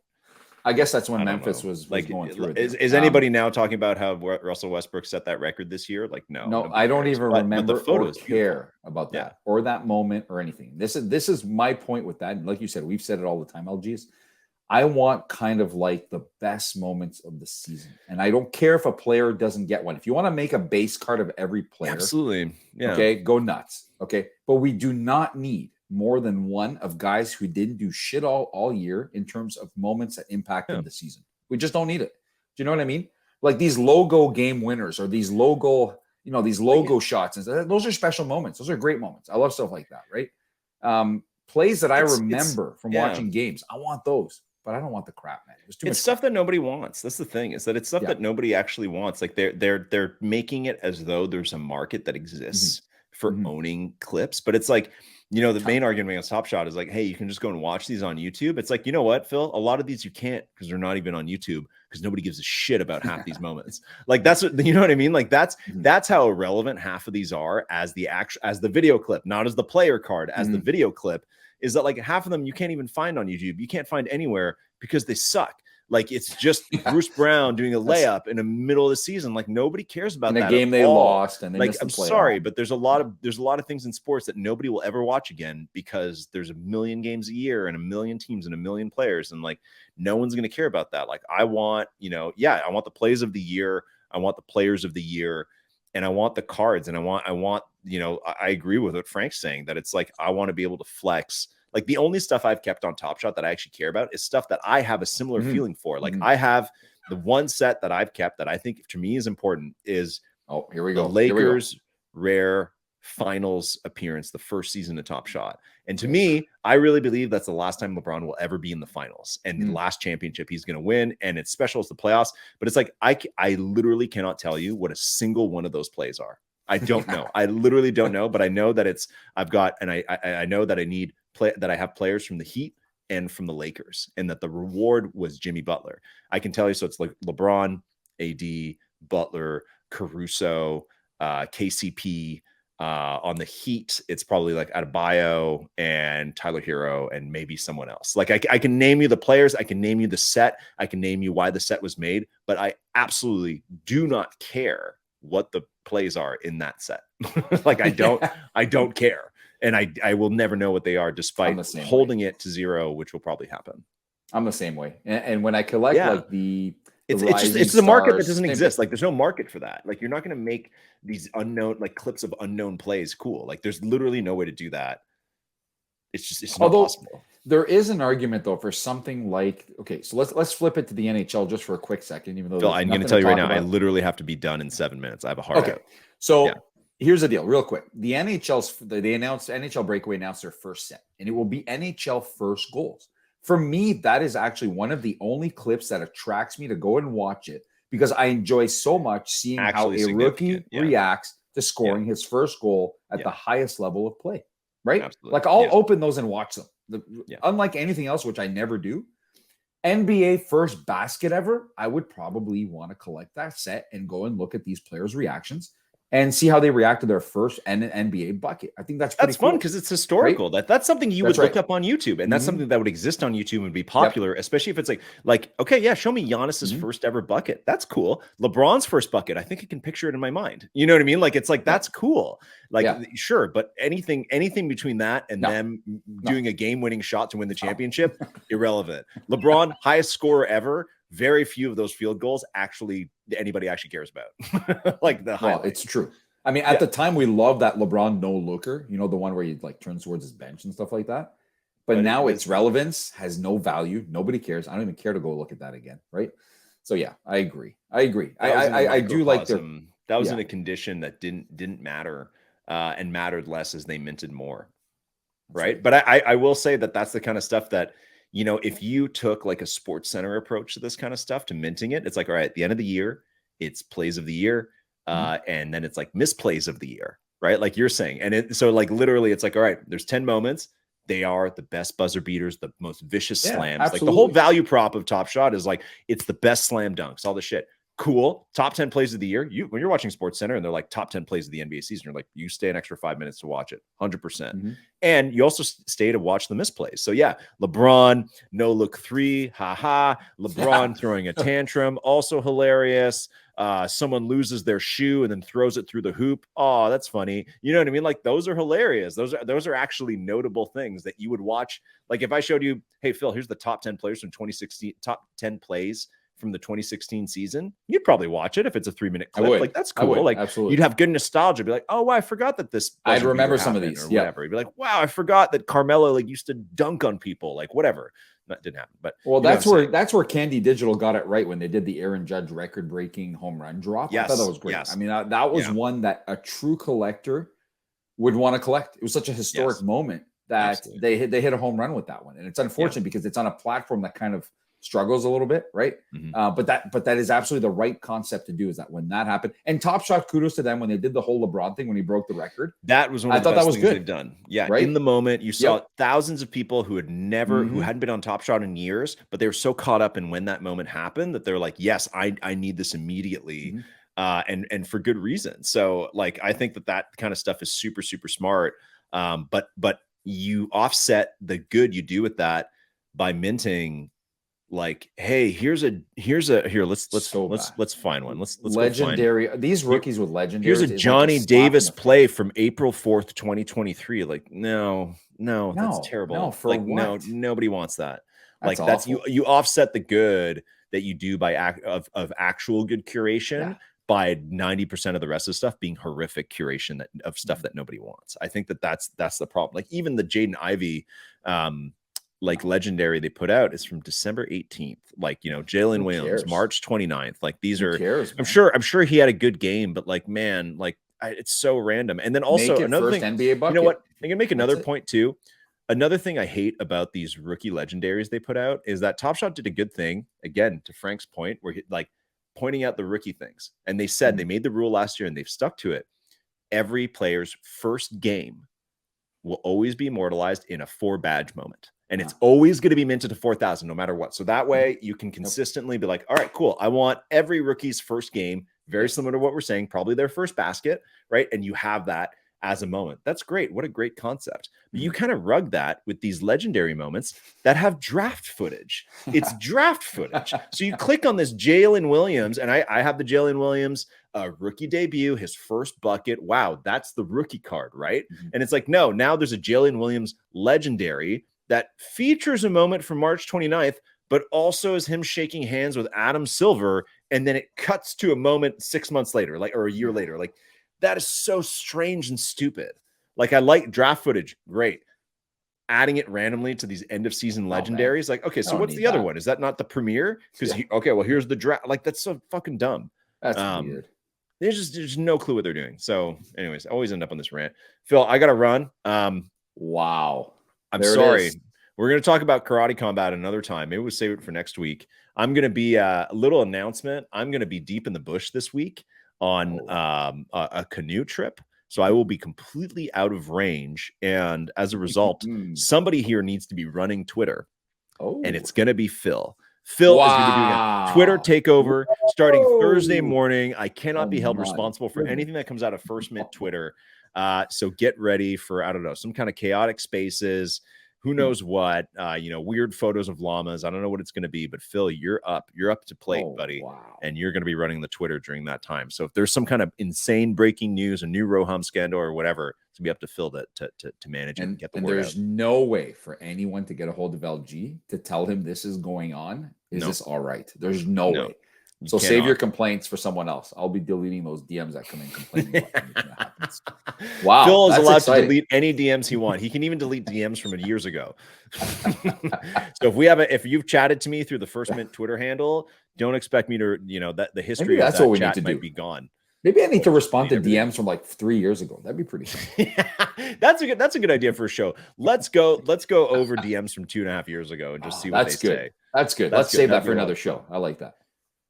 I guess that's when Memphis was going through it. Is anybody now talking about how Russell Westbrook set that record this year? Like, no, I don't even remember or care about that or that moment or anything. This is my point with that. Like you said, we've said it all the time, LGs. I want kind of like the best moments of the season. And I don't care if a player doesn't get one. If you want to make a base card of every player, absolutely. Yeah. Okay, go nuts. Okay. But we do not need more than one of guys who didn't do shit all year in terms of moments that impacted the season. We just don't need it. Do you know what I mean? Like these logo game winners or these logo, these logo shots. And those are special moments. Those are great moments. I love stuff like that, right? Plays that I remember from watching games. I want those, but I don't want the crap, man. It's stuff that nobody wants. That's the thing, is that it's stuff that nobody actually wants. Like they're making it as though there's a market that exists for owning clips, but it's like, the main argument against Top Shot is like, hey, you can just go and watch these on YouTube. It's like, you know what, Phil? A lot of these you can't, because they're not even on YouTube, because nobody gives a shit about half these moments. Like that's what, you know what I mean? Like that's how irrelevant half of these are as the video clip, not as the player card, as the video clip, is that like half of them you can't even find on YouTube. You can't find anywhere because they suck. Like it's just Bruce Brown doing a layup in the middle of the season. Like nobody cares about that. In a game they lost, and they like missed the I'm playoff. sorry, but there's a lot of things in sports that nobody will ever watch again because there's a million games a year and a million teams and a million players, and like no one's gonna care about that. Like I want, I want the plays of the year, I want the players of the year, and I want the cards, and I want, I agree with what Frank's saying, that it's like I want to be able to flex. Like the only stuff I've kept on Top Shot that I actually care about is stuff that I have a similar feeling for. Like I have the one set that I've kept that I think to me is important is here we go. The Lakers rare finals appearance, the first season of Top Shot. And to me, I really believe that's the last time LeBron will ever be in the finals and the last championship he's going to win. And it's special as the playoffs, but it's like, I literally cannot tell you what a single one of those plays are. I don't know. I literally don't know, but I know that I know that I have players from the Heat and from the Lakers, and that the reward was Jimmy Butler. I can tell you. So it's like LeBron, AD, Butler, Caruso, KCP. On the Heat, it's probably like Adebayo and Tyler Hero and maybe someone else. Like I can name you the players, I can name you the set, I can name you why the set was made, but I absolutely do not care what the plays are in that set. Like I don't care. And I will never know what they are, despite holding it to zero, which will probably happen. I'm the same way. And when I collect like it's the market that doesn't exist. Like there's no market for that. Like you're not going to make these unknown, like clips of unknown plays cool. Like there's literally no way to do that. It's not possible. There is an argument though for something like, okay, so let's flip it to the NHL just for a quick second, even though Phil, I'm going to tell you right now, I literally have to be done in 7 minutes. I have a hard out. So here's the deal, real quick. The NHL Breakaway announced their first set, and it will be NHL first goals. For me, that is actually one of the only clips that attracts me to go and watch it, because I enjoy so much seeing how a rookie reacts to scoring his first goal at the highest level of play, right? Absolutely. Like I'll open those and watch them. Unlike anything else, which I never do, NBA first basket ever, I would probably want to collect that set and go and look at these players' reactions and see how they react to their first NBA bucket. I think that's pretty fun because it's historical. Right? That's something you would look up on YouTube, and that's something that would exist on YouTube and be popular, especially if it's like, okay, yeah, show me Giannis's first ever bucket. That's cool. LeBron's first bucket. I think I can picture it in my mind. You know what I mean? Like it's like that's cool. Like sure, but anything between that and them doing a game-winning shot to win the championship, irrelevant. LeBron, highest scorer ever. Very few of those field goals anybody actually cares about. Like it's true. I mean, at the time we loved that LeBron no looker, the one where he like turns towards his bench and stuff like that. But now its relevance has no value. Nobody cares. I don't even care to go look at that again. Right. So yeah, I agree. I do like that was in a condition that didn't matter and mattered less as they minted more. Right. But I will say that that's the kind of stuff that, if you took like a Sports Center approach to this kind of stuff, to minting it, it's like, all right, at the end of the year, it's plays of the year. And then it's like misplays of the year, right? Like you're saying. And so like literally it's like, all right, there's 10 moments. They are the best buzzer beaters, the most vicious slams. Absolutely. Like the whole value prop of Top Shot is like, it's the best slam dunks, all the shit. Cool. Top 10 plays of the year. When you're watching Sports Center and they're like top 10 plays of the NBA season, you're like, you stay an extra 5 minutes to watch it. 100%. And you also stay to watch the misplays. So yeah, LeBron, no look three. LeBron throwing a tantrum. Also hilarious. Someone loses their shoe and then throws it through the hoop. Oh, that's funny. You know what I mean? Like those are hilarious. Those are actually notable things that you would watch. Like if I showed you, hey Phil, here's the top 10 players from 2016, top 10 plays from the 2016 season, you'd probably watch it if it's a 3-minute I clip. would. Like, that's I cool. would. Like, Absolutely. you'd have good nostalgia. Be like, oh, wow, I forgot that this. I'd buzzer remember beater some of happened these. or Yeah. whatever. You'd be like, wow, I forgot that Carmelo like used to dunk on people. Like, whatever. That didn't happen. But well, you know that's where Candy Digital got it right when they did the Aaron Judge record-breaking home run drop. I thought that was great. Yes. I mean, that was one that a true collector would want to collect. It was such a historic moment that they hit a home run with that one, and it's unfortunate because it's on a platform that kind of struggles a little bit, right? But that is absolutely the right concept to do. Is that when that happened? And Top Shot, kudos to them when they did the whole LeBron thing when he broke the record. That was one of the best things they've done. Yeah, right? In the moment, you saw thousands of people who had never, who hadn't been on Top Shot in years, but they were so caught up in when that moment happened that they're like, yes, I need this immediately, and for good reason. So, like, I think that kind of stuff is super, super smart. But you offset the good you do with that by minting. Like, hey, here. Let's find one. Let's legendary. These rookies with legendary. Here's a Johnny Davis play from April 4th, 2023. Like, no, that's terrible. No, for like, what? no, nobody wants that. That's like, that's awful. you offset the good that you do by of actual good curation by 90% of the rest of the stuff being horrific curation of stuff that nobody wants. I think that's the problem. Like, even the Jaden Ivey like legendary they put out is from December 18th. Like, you know, Jalen Williams, March 29th. Like, these I'm sure he had a good game, but like, man, like it's so random. And then also another thing, NBA bucket. You know what? I'm gonna make another point too. Another thing I hate about these rookie legendaries they put out is that Top Shot did a good thing, again, to Frank's point, where he like pointing out the rookie things. And they said they made the rule last year and they've stuck to it. Every player's first game will always be immortalized in a 4 badge moment. And it's always going to be minted to 4,000 no matter what. So that way you can consistently be like, all right, cool. I want every rookie's first game, very similar to what we're saying, probably their first basket, right? And you have that as a moment. That's great. What a great concept. But you kind of rug that with these legendary moments that have draft footage. It's draft footage. So you click on this Jalen Williams, and I have the Jalen Williams rookie debut, his first bucket. Wow, that's the rookie card, right? And it's like, no, now there's a Jalen Williams legendary that features a moment from March 29th, but also is him shaking hands with Adam Silver. And then it cuts to a moment 6 months later, like, or a year later. Like, that is so strange and stupid. Like, I like draft footage. Great. Adding it randomly to these end of season legendaries. Like, okay, so what's the other one? Is that not the premiere? Because, okay, well, here's the draft. Like, that's so fucking dumb. That's weird. There's no clue what they're doing. So anyways, I always end up on this rant. Phil, I got to run. Wow. I'm sorry. We're going to talk about karate combat another time. Maybe we'll save it for next week. I'm going to be a little announcement. I'm going to be deep in the bush this week on a canoe trip. So I will be completely out of range. And as a result, somebody here needs to be running Twitter. And it's going to be Phil. Phil is going to be doing a Twitter takeover starting Thursday morning. I cannot be held responsible for anything that comes out of First Mint Twitter. So get ready for, I don't know, some kind of chaotic spaces. Who knows what, weird photos of llamas. I don't know what it's going to be, but Phil, you're up to plate, buddy. Wow. And you're going to be running the Twitter during that time. So if there's some kind of insane breaking news, a new Roham scandal or whatever, it's going to be up to Phil to manage and get the word out. There's no way for anyone to get a hold of LG to tell him this is going on. Is this all right? There's no way. So save your complaints for someone else. I'll be deleting those DMs that come in complaining about anything that happens. Wow. Phil is allowed to delete any DMs he wants. He can even delete DMs from years ago. So if you've chatted to me through the First Mint Twitter handle, don't expect me to, that the history Maybe that's of that what we chat need to might do. be gone. Maybe I need to respond to DMs from like 3 years ago. That'd be pretty fun. That's a good idea for a show. Let's go over DMs from 2.5 years ago and just see what they say. That's good. Let's save that for another show. I like that.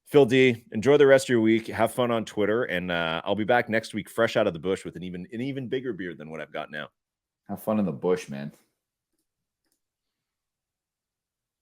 Phil D, enjoy the rest of your week. Have fun on Twitter, and I'll be back next week fresh out of the bush with an even bigger beard than what I've got now. Have fun in the bush, man.